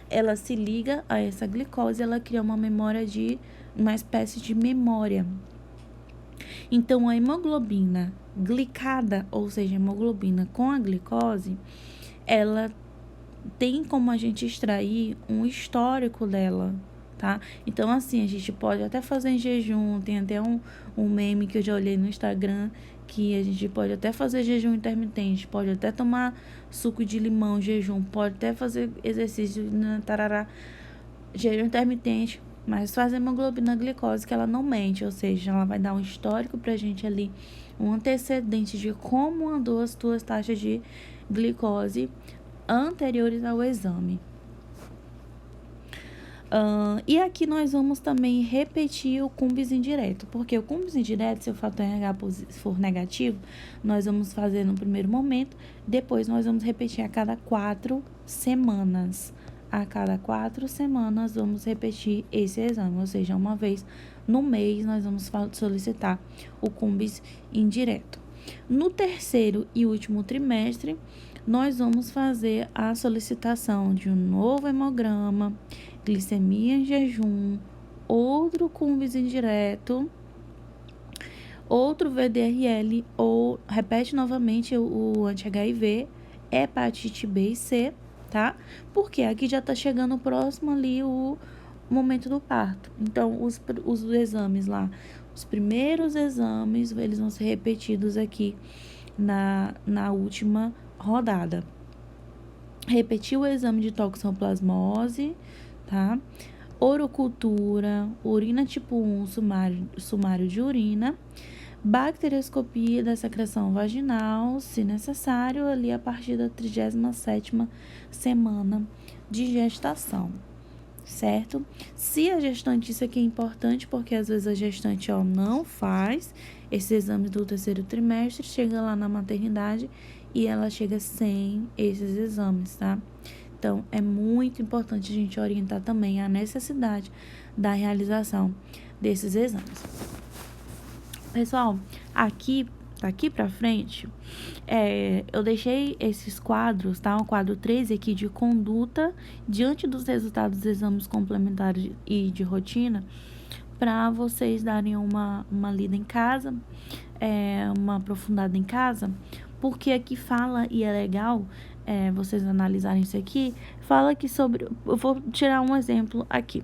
Ela se liga a essa glicose, ela cria uma espécie de memória. Então, a hemoglobina glicada, ou seja, a hemoglobina com a glicose, ela tem como a gente extrair um histórico dela, tá? Então, assim, a gente pode até fazer em jejum, tem até um meme que eu já olhei no Instagram, que a gente pode até fazer jejum intermitente, pode até tomar suco de limão, jejum, pode até fazer exercício, tarará, jejum intermitente, mas faz a hemoglobina glicose que ela não mente, ou seja, ela vai dar um histórico pra gente ali, um antecedente de como andou as tuas taxas de glicose anteriores ao exame. E aqui nós vamos também repetir o Cumbis indireto, porque o Cumbis indireto, se o fator RH for negativo, nós vamos fazer no primeiro momento, depois nós vamos repetir a cada 4 semanas. A cada 4 semanas vamos repetir esse exame, ou seja, uma vez no mês nós vamos solicitar o Cumbis indireto. No terceiro e último trimestre, nós vamos fazer a solicitação de um novo hemograma, glicemia em jejum, outro Cumbis indireto, outro VDRL, ou repete novamente o anti-HIV, hepatite B e C, tá? Porque aqui já tá chegando próximo ali o momento do parto. Então, os exames lá, os primeiros exames, eles vão ser repetidos aqui na última rodada. Repetir o exame de toxoplasmose, tá? Orocultura, urina tipo 1, sumário de urina, bacterioscopia da secreção vaginal, se necessário, ali a partir da 37ª semana de gestação, certo? Se a gestante, isso aqui é importante, porque às vezes a gestante não faz esse exame do terceiro trimestre, chega lá na maternidade e ela chega sem esses exames, tá? Então, é muito importante a gente orientar também a necessidade da realização desses exames. Pessoal, daqui pra frente, eu deixei esses quadros, tá? O quadro 3 aqui de conduta diante dos resultados dos exames complementares e de rotina, para vocês darem uma lida em casa, uma aprofundada em casa, porque aqui fala, e é legal vocês analisarem isso aqui, fala que sobre, eu vou tirar um exemplo aqui,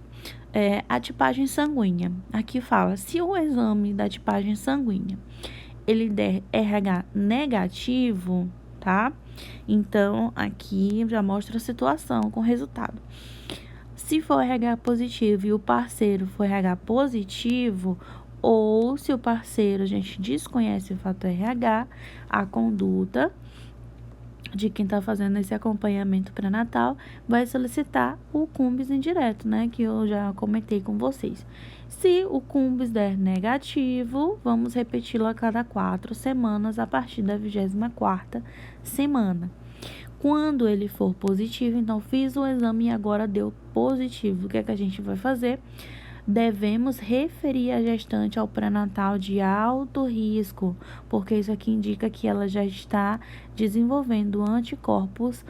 a tipagem sanguínea. Aqui fala, se o exame da tipagem sanguínea, ele der RH negativo, tá? Então, aqui já mostra a situação com o resultado. Se for RH positivo e o parceiro for RH positivo, ou se o parceiro, a gente desconhece o fator RH, a conduta de quem está fazendo esse acompanhamento pré-natal vai solicitar o Cumbis indireto, né? Que eu já comentei com vocês. Se o Cumbis der negativo, vamos repeti-lo a cada 4 semanas a partir da 24ª semana. Quando ele for positivo, então fiz o exame e agora deu positivo. O que é que a gente vai fazer? Devemos referir a gestante ao pré-natal de alto risco, porque isso aqui indica que ela já está desenvolvendo anticorpos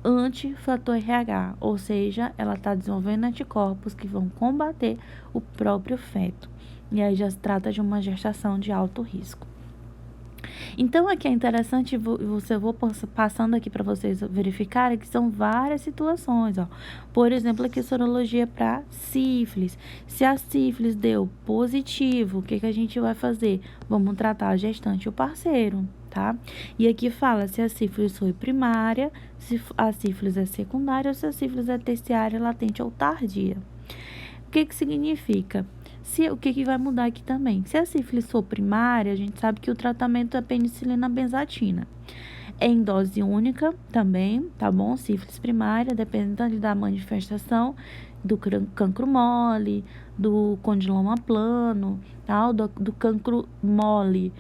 anti-fator RH, ou seja, ela está desenvolvendo anticorpos que vão combater o próprio feto. E aí já se trata de uma gestação de alto risco. Então, aqui é interessante, eu vou passando aqui para vocês verificarem que são várias situações, ó. Por exemplo, aqui sorologia para sífilis. Se a sífilis deu positivo, o que a gente vai fazer? Vamos tratar a gestante e o parceiro, tá? E aqui fala se a sífilis foi primária, se a sífilis é secundária ou se a sífilis é terciária, latente ou tardia. O que significa? O que vai mudar aqui também? Se a sífilis for primária, a gente sabe que o tratamento é penicilina benzatina. em dose única também, tá bom? Sífilis primária, dependendo da manifestação do cancro mole, do condiloma plano, tá? Do cancro mole,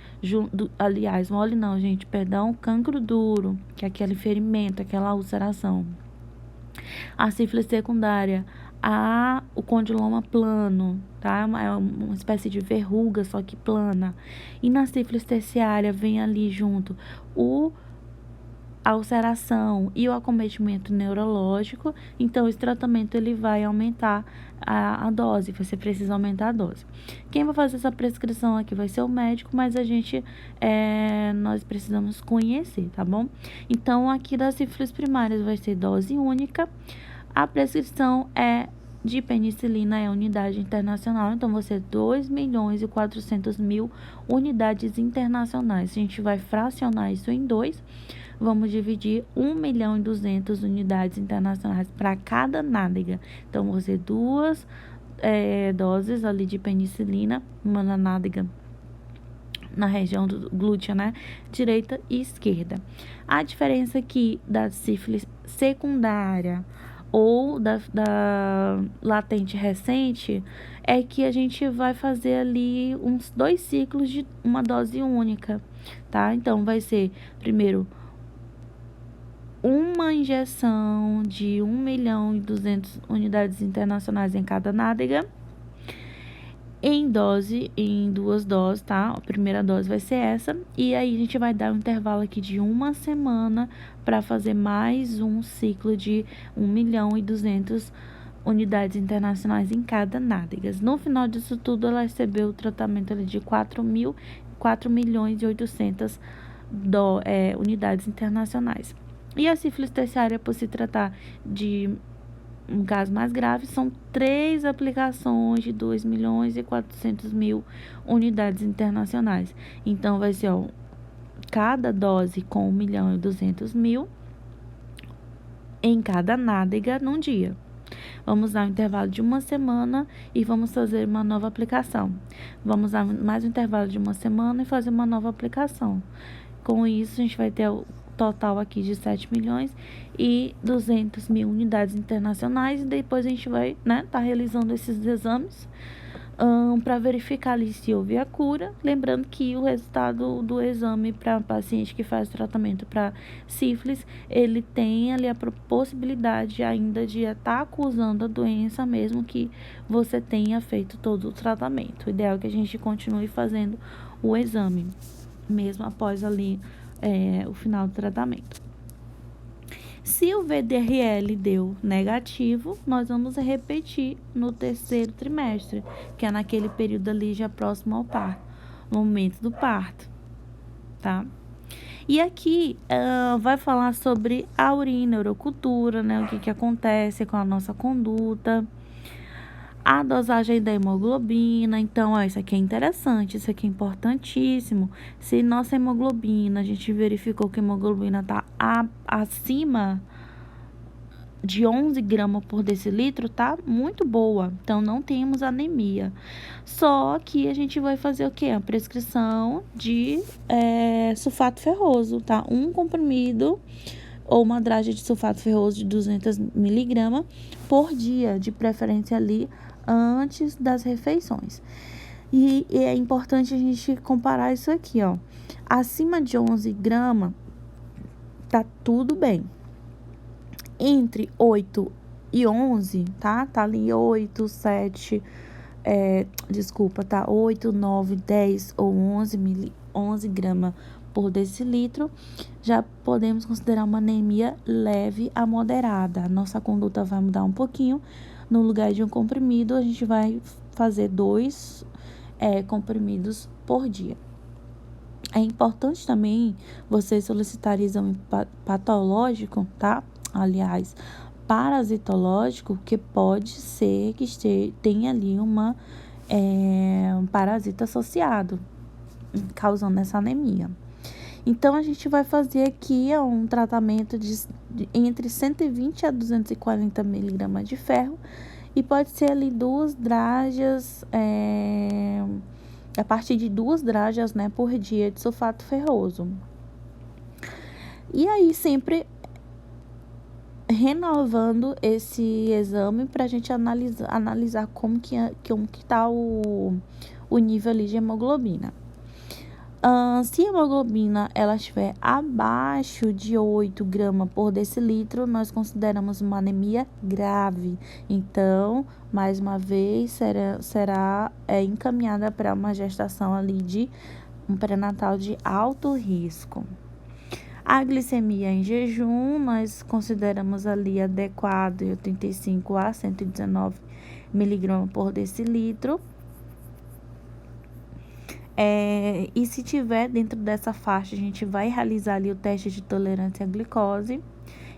aliás, mole não, gente, perdão, cancro duro, que é aquele ferimento, aquela ulceração. A sífilis secundária, o condiloma plano, tá? É uma espécie de verruga, só que plana. E na sífilis terciária vem ali junto a ulceração e o acometimento neurológico. Então, esse tratamento ele vai aumentar a dose, você precisa aumentar a dose. Quem vai fazer essa prescrição aqui vai ser o médico, mas nós precisamos conhecer, tá bom? Então, aqui das sífilis primárias vai ser dose única. A prescrição de penicilina é unidade internacional, então vai ser 2.400.000 unidades internacionais. A gente vai fracionar isso em 2. Vamos dividir 1.200.000 unidades internacionais para cada nádega. Então, vão ser 2 doses ali de penicilina, uma na nádega, na região do glútea, né? Direita e esquerda. A diferença aqui da sífilis secundária ou da latente recente é que a gente vai fazer ali uns 2 ciclos de uma dose única, tá? Então, vai ser primeiro uma injeção de 1.200.000 unidades internacionais em cada nádega, em 2 doses, tá? A primeira dose vai ser essa, e aí a gente vai dar um intervalo aqui de 1 semana para fazer mais um ciclo de 1.200.000 unidades internacionais em cada nádega. No final disso tudo, ela recebeu o tratamento ali de 4.800.000 unidades internacionais. E a sífilis terciária, por se tratar de um caso mais grave, são 3 aplicações de 2.400.000 unidades internacionais. Então, vai ser cada dose com 1.200.000 em cada nádega num dia. Vamos dar um intervalo de 1 semana e vamos fazer uma nova aplicação. Vamos dar mais um intervalo de 1 semana e fazer uma nova aplicação. Com isso, a gente vai ter o total aqui de 7.200.000 unidades internacionais, e depois a gente vai, tá realizando esses exames para verificar ali se houve a cura. Lembrando que o resultado do exame para paciente que faz tratamento para sífilis, ele tem ali a possibilidade ainda de estar acusando a doença, mesmo que você tenha feito todo o tratamento. O ideal é que a gente continue fazendo o exame, mesmo após ali o final do tratamento. Se o VDRL deu negativo, nós vamos repetir no 3º trimestre, que é naquele período ali já próximo ao parto, no momento do parto, tá? E aqui vai falar sobre a urina, a urocultura, né? O que acontece com a nossa conduta. A dosagem da hemoglobina, então, isso aqui é interessante, isso aqui é importantíssimo. Se nossa hemoglobina, a gente verificou que a hemoglobina está acima de 11 gramas por decilitro, tá muito boa. Então, não temos anemia. Só que a gente vai fazer o quê? A prescrição de sulfato ferroso, tá? Um comprimido ou uma drágia de sulfato ferroso de 200 miligramas por dia, de preferência ali antes das refeições. E é importante a gente comparar isso aqui, ó. Acima de 11 gramas, tá tudo bem. Entre 8 e 11, tá? Tá ali 8, 7, tá? 8, 9, 10 ou 11 gramas por decilitro, já podemos considerar uma anemia leve a moderada. A nossa conduta vai mudar um pouquinho. No lugar de um comprimido, a gente vai fazer 2 comprimidos por dia. É importante também você solicitar exame patológico, tá? Aliás, parasitológico, que pode ser que tenha ali um parasita associado, causando essa anemia. Então, a gente vai fazer aqui um tratamento de entre 120 a 240 miligramas de ferro, e pode ser ali 2 drágias, a partir de 2 drágias, né, por dia de sulfato ferroso. E aí, sempre renovando esse exame para a gente analisar como que tá o nível ali de hemoglobina. Se a hemoglobina ela estiver abaixo de 8 gramas por decilitro, nós consideramos uma anemia grave. Então, mais uma vez, será encaminhada para uma gestação ali de um pré-natal de alto risco. A glicemia em jejum, nós consideramos ali adequado de 85 a 119 miligramas por decilitro. E se tiver dentro dessa faixa, a gente vai realizar ali o teste de tolerância à glicose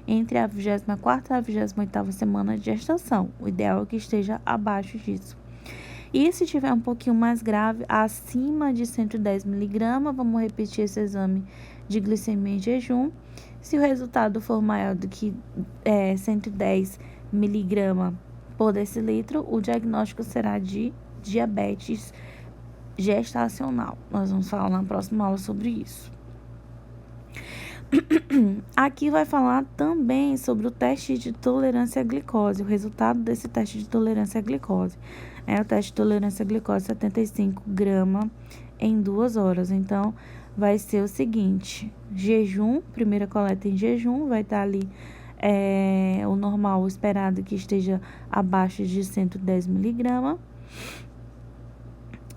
entre a 24ª e a 28ª semana de gestação. O ideal é que esteja abaixo disso. E se tiver um pouquinho mais grave, acima de 110 miligramas, vamos repetir esse exame de glicemia em jejum. Se o resultado for maior do que 110 miligramas por decilitro, o diagnóstico será de diabetes gestacional. Nós vamos falar na próxima aula sobre isso. Aqui vai falar também sobre o teste de tolerância à glicose, o resultado desse teste de tolerância à glicose. O teste de tolerância à glicose 75 gramas em 2 horas. Então, vai ser o seguinte, jejum, primeira coleta em jejum, vai estar ali o normal, o esperado que esteja abaixo de 110 miligramas.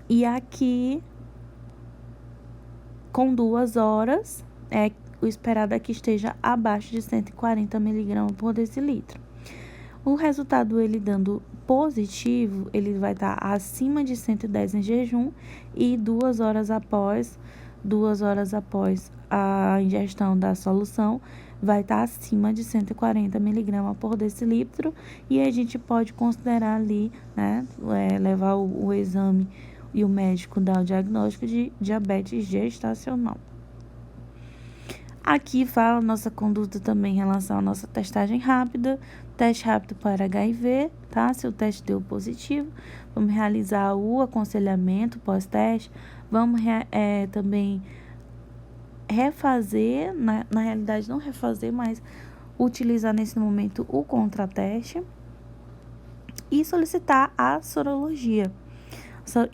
E aqui, com 2 horas, o esperado é que esteja abaixo de 140 miligramas por decilitro. O resultado, ele dando positivo, ele vai estar acima de 110 em jejum e 2 horas após a ingestão da solução, vai estar acima de 140 miligramas por decilitro. E a gente pode considerar ali, levar o exame e o médico dar o diagnóstico de diabetes gestacional. Aqui fala nossa conduta também em relação à nossa testagem rápida, teste rápido para HIV, tá? Se o teste deu positivo, vamos realizar o aconselhamento pós-teste, vamos também refazer, na realidade não refazer, mas utilizar nesse momento o contrateste e solicitar a sorologia.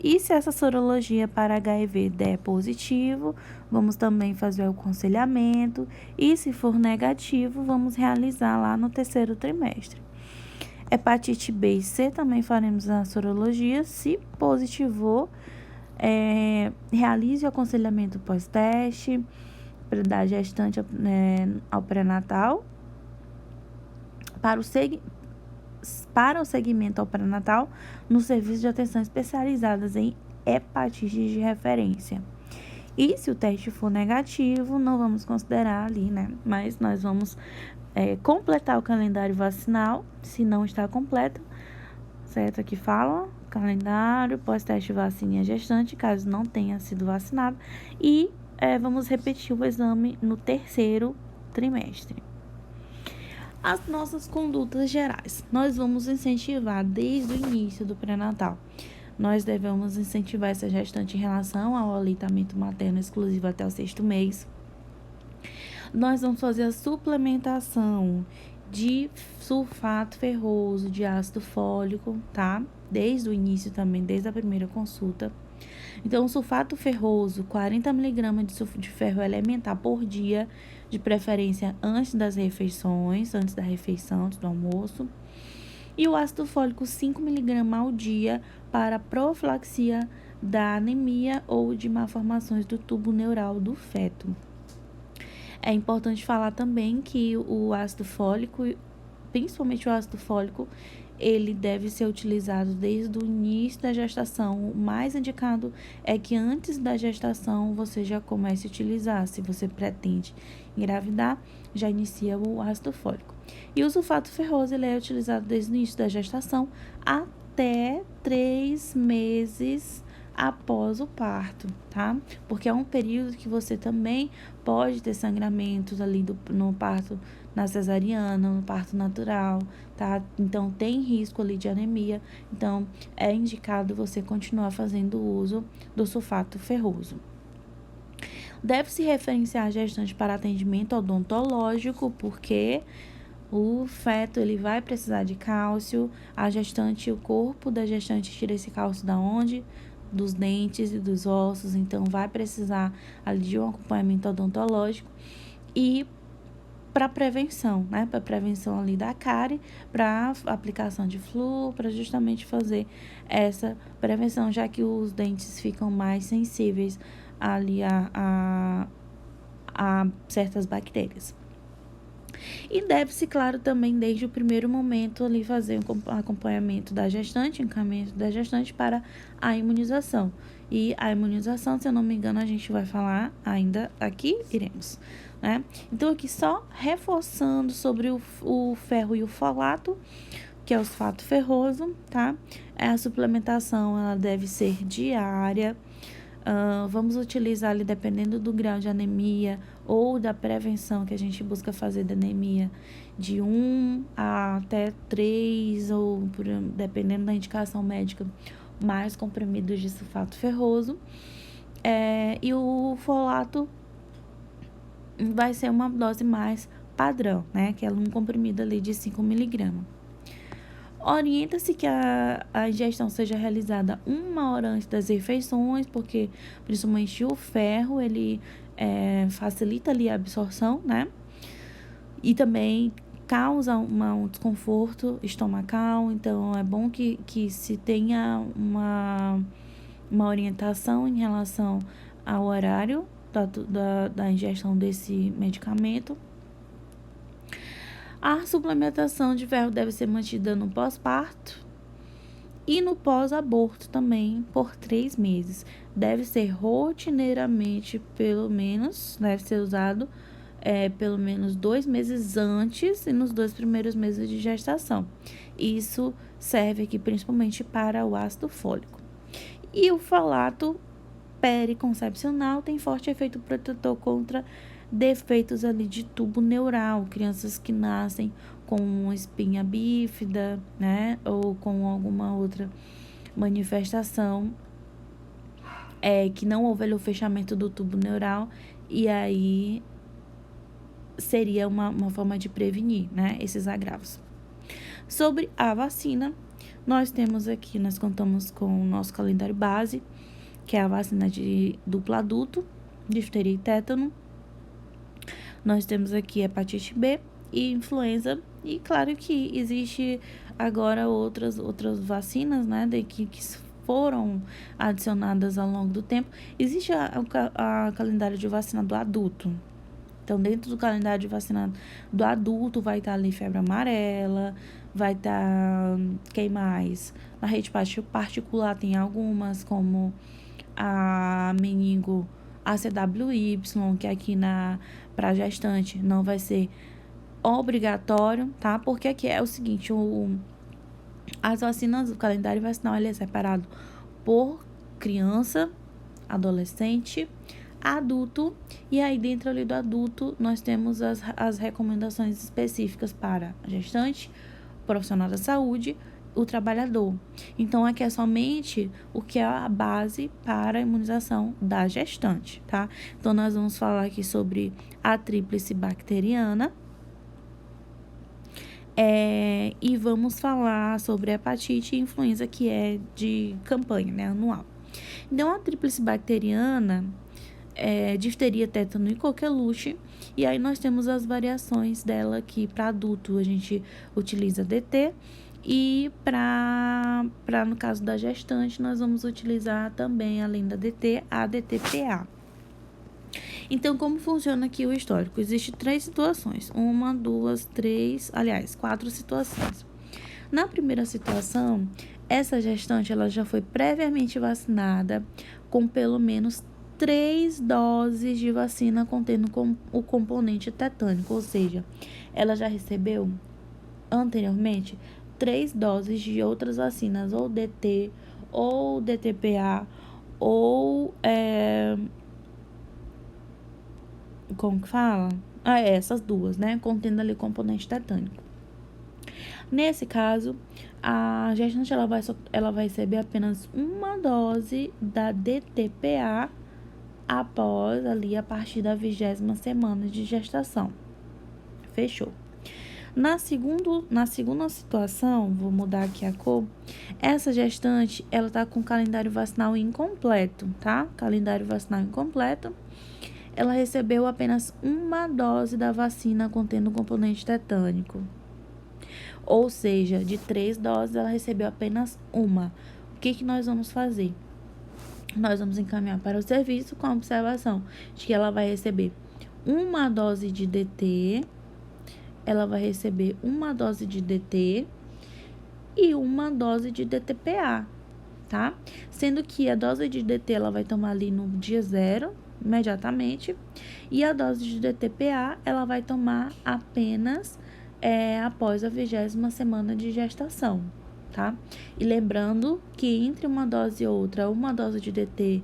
E se essa sorologia para HIV der positivo, vamos também fazer o aconselhamento. E se for negativo, vamos realizar lá no 3º trimestre. Hepatite B e C também faremos a sorologia. Se positivou, realize o aconselhamento pós-teste da gestante ao pré-natal. Para o segmento ao pré-natal, no serviço de atenção especializadas em hepatite de referência. E se o teste for negativo, não vamos considerar ali, mas nós vamos completar o calendário vacinal, se não está completo, certo? Aqui fala, calendário, pós-teste vacina e gestante, caso não tenha sido vacinado. E vamos repetir o exame no 3º trimestre. As nossas condutas gerais. Nós vamos incentivar desde o início do pré-natal. Nós devemos incentivar essa gestante em relação ao aleitamento materno exclusivo até o 6º mês. Nós vamos fazer a suplementação de sulfato ferroso, de ácido fólico, tá? Desde o início também, desde a primeira consulta. Então, o sulfato ferroso, 40 mg de ferro elementar por dia, de preferência antes das refeições, antes da refeição, antes do almoço. E o ácido fólico, 5 mg ao dia, para profilaxia da anemia ou de malformações do tubo neural do feto. É importante falar também que o ácido fólico, principalmente o ácido fólico, ele deve ser utilizado desde o início da gestação. O mais indicado é que antes da gestação você já comece a utilizar. Se você pretende engravidar, já inicia o ácido fólico. E o sulfato ferroso, ele é utilizado desde o início da gestação até 3 meses após o parto, tá? Porque é um período que você também pode ter sangramentos ali no parto na cesariana, no parto natural, tá? Então, tem risco ali de anemia. Então, é indicado você continuar fazendo o uso do sulfato ferroso. Deve-se referenciar a gestante para atendimento odontológico, porque o feto ele vai precisar de cálcio. A gestante, o corpo da gestante tira esse cálcio da onde? Dos dentes e dos ossos. Então, vai precisar ali de um acompanhamento odontológico. E para prevenção, né? Para prevenção ali da cárie, para aplicação de flúor, para justamente fazer essa prevenção, já que os dentes ficam mais sensíveis ali a certas bactérias. E deve-se, claro, também desde o primeiro momento ali fazer um acompanhamento da gestante, encaminhamento da gestante para a imunização. E a imunização, se eu não me engano, a gente vai falar ainda aqui, iremos, né? Então, aqui só reforçando sobre o ferro e o folato, que é o sulfato ferroso, tá? A suplementação, ela deve ser diária. Vamos utilizar ali, dependendo do grau de anemia ou da prevenção que a gente busca fazer da anemia, de 1 a até 3, ou dependendo da indicação médica, mais comprimidos de sulfato ferroso. E o folato vai ser uma dose mais padrão, né? Que é um comprimido ali de 5 miligramas. Orienta-se que a ingestão seja realizada 1 hora antes das refeições, porque principalmente o ferro, ele facilita ali a absorção, né? E também causa um desconforto estomacal, então é bom que se tenha uma orientação em relação ao horário da ingestão desse medicamento. A suplementação de ferro deve ser mantida no pós-parto e no pós-aborto também por 3 meses. Deve ser rotineiramente, deve ser usado pelo menos 2 meses antes e nos 2 primeiros meses de gestação. Isso serve aqui principalmente para o ácido fólico. E o folato periconcepcional tem forte efeito protetor contra defeitos ali de tubo neural, crianças que nascem com espinha bífida, né, ou com alguma outra manifestação, que não houve ali o fechamento do tubo neural, e aí seria uma forma de prevenir, né, esses agravos. Sobre a vacina, nós contamos com o nosso calendário base, que é a vacina de duplo adulto, difteria e tétano. Nós temos aqui hepatite B e influenza. E claro que existe agora outras vacinas, né, que foram adicionadas ao longo do tempo. Existe a calendário de vacina do adulto. Então, dentro do calendário de vacina do adulto, vai estar ali febre amarela, vai estar, quem mais? Na rede particular tem algumas, como a meningo ACWY, que aqui para gestante não vai ser obrigatório, tá? Porque aqui é o seguinte, as vacinas, o calendário vacinal, ele é separado por criança, adolescente, adulto, e aí dentro ali do adulto nós temos as recomendações específicas para a gestante, profissional da saúde, o trabalhador. Então, aqui é somente o que é a base para a imunização da gestante, tá? Então, nós vamos falar aqui sobre a tríplice bacteriana, e vamos falar sobre a hepatite e influenza, que é de campanha, né, anual. Então, a tríplice bacteriana difteria, tétano e coqueluche. E aí nós temos as variações dela aqui. Para adulto a gente utiliza DT, e para no caso da gestante nós vamos utilizar também, além da DT, a DTPA. Então, como funciona aqui o histórico? Existem 3 situações. 1, 2, 3, aliás, 4 situações. Na primeira situação, essa gestante ela já foi previamente vacinada com pelo menos 3 doses de vacina contendo o componente tetânico, ou seja, ela já recebeu anteriormente 3 doses de outras vacinas, ou DT, ou DTPA, ou como que fala? Essas duas, né? Contendo ali componente tetânico. Nesse caso, a gestante ela vai receber apenas uma dose da DTPA, após ali a partir da 20ª semana de gestação. Fechou. Na segunda situação, vou mudar aqui a cor, essa gestante, ela tá com calendário vacinal incompleto, tá? Calendário vacinal incompleto. Ela recebeu apenas uma dose da vacina contendo componente tetânico. Ou seja, de 3 doses, ela recebeu apenas uma. O que nós vamos fazer? Nós vamos encaminhar para o serviço com a observação de que ela vai receber uma dose de DT, ela vai receber uma dose de DT e uma dose de DTPA, tá? Sendo que a dose de DT ela vai tomar ali no dia 0, imediatamente, e a dose de DTPA ela vai tomar apenas após a 20ª semana de gestação, tá? E lembrando que entre uma dose e outra, uma dose de DT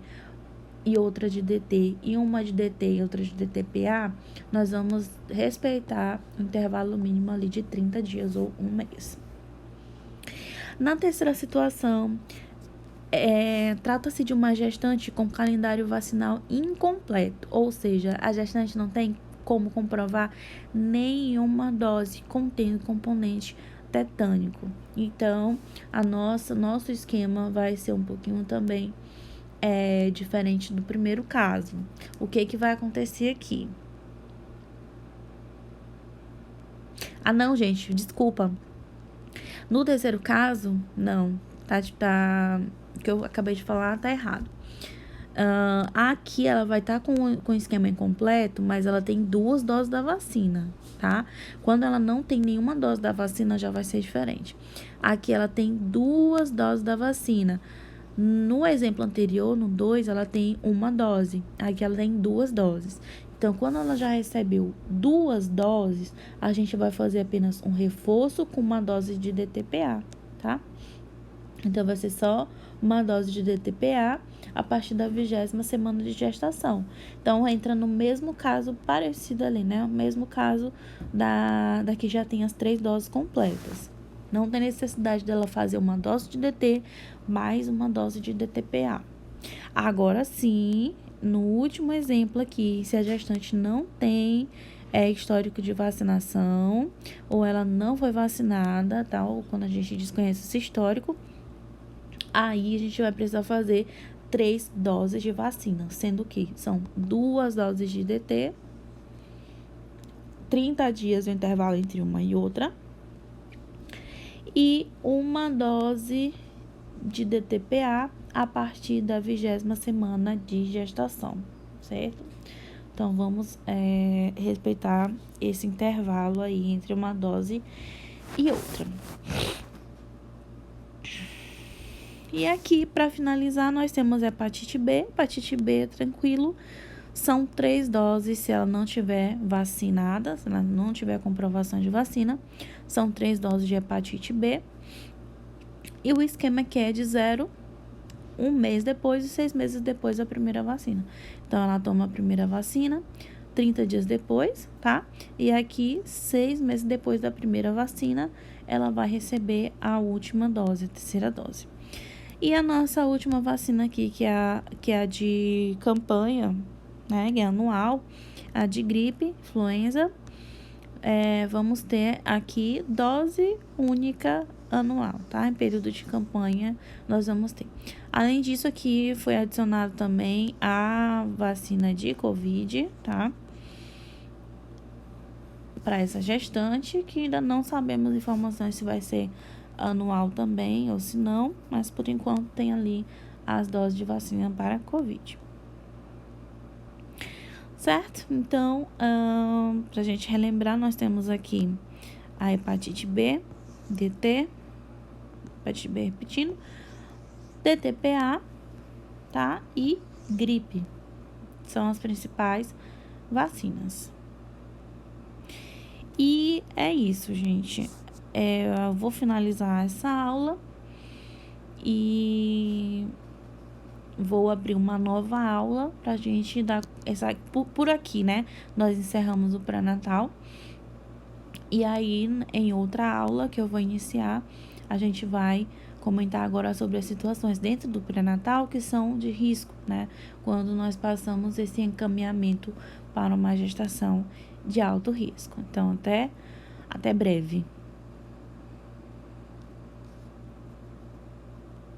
e outra de DT, e uma de DT e outra de DTPA, nós vamos respeitar o intervalo mínimo ali de 30 dias ou um mês. Na terceira situação, trata-se de uma gestante com calendário vacinal incompleto, ou seja, a gestante não tem como comprovar nenhuma dose contendo componente tetânico. Então, nosso esquema vai ser um pouquinho também diferente do primeiro caso. O que vai acontecer aqui? Ah, não, gente, desculpa. No terceiro caso, não, tá, o que eu acabei de falar tá errado. Aqui ela vai estar com o esquema incompleto, mas ela tem 2 doses da vacina, tá? Quando ela não tem nenhuma dose da vacina, já vai ser diferente. Aqui ela tem 2 doses da vacina. No exemplo anterior, no 2, ela tem uma dose. Aqui ela tem 2 doses. Então, quando ela já recebeu 2 doses, a gente vai fazer apenas um reforço com uma dose de DTPA, tá? Então, vai ser só uma dose de DTPA a partir da 20ª semana de gestação. Então, entra no mesmo caso parecido ali, né? O mesmo caso da que já tem as 3 doses completas. Não tem necessidade dela fazer uma dose de DT mais uma dose de DTPA. Agora sim, no último exemplo aqui, se a gestante não tem histórico de vacinação ou ela não foi vacinada, tá? Ou quando a gente desconhece esse histórico, aí a gente vai precisar fazer 3 doses de vacina, sendo que são 2 doses de DT, 30 dias o intervalo entre uma e outra, e uma dose de DTPA a partir da 20ª semana de gestação, certo? Então, vamos respeitar esse intervalo aí entre uma dose e outra. E aqui, para finalizar, nós temos hepatite B. Hepatite B, tranquilo, são 3 doses se ela não tiver vacinada, se ela não tiver comprovação de vacina, são 3 doses de hepatite B. E o esquema aqui é de 0, 1 mês depois e 6 meses depois da primeira vacina. Então, ela toma a primeira vacina 30 dias depois, tá? E aqui, 6 meses depois da primeira vacina, ela vai receber a última dose, a terceira dose. E a nossa última vacina aqui, que é a de campanha, né? Que é anual, a de gripe, influenza. Vamos ter aqui dose única anual, tá? Em período de campanha, nós vamos ter. Além disso, aqui foi adicionado também a vacina de Covid, tá? Para essa gestante, que ainda não sabemos informações se vai ser anual também ou se não, mas por enquanto tem ali as doses de vacina para Covid. Certo? Então, pra gente relembrar, nós temos aqui a hepatite B, DT, hepatite B repetindo, DTPA, tá? E gripe. São as principais vacinas. E é isso, gente. Eu vou finalizar essa aula e vou abrir uma nova aula pra gente dar por aqui, né? Nós encerramos o pré-natal. E aí, em outra aula que eu vou iniciar, a gente vai comentar agora sobre as situações dentro do pré-natal que são de risco, né? Quando nós passamos esse encaminhamento para uma gestação de alto risco. Então, até breve.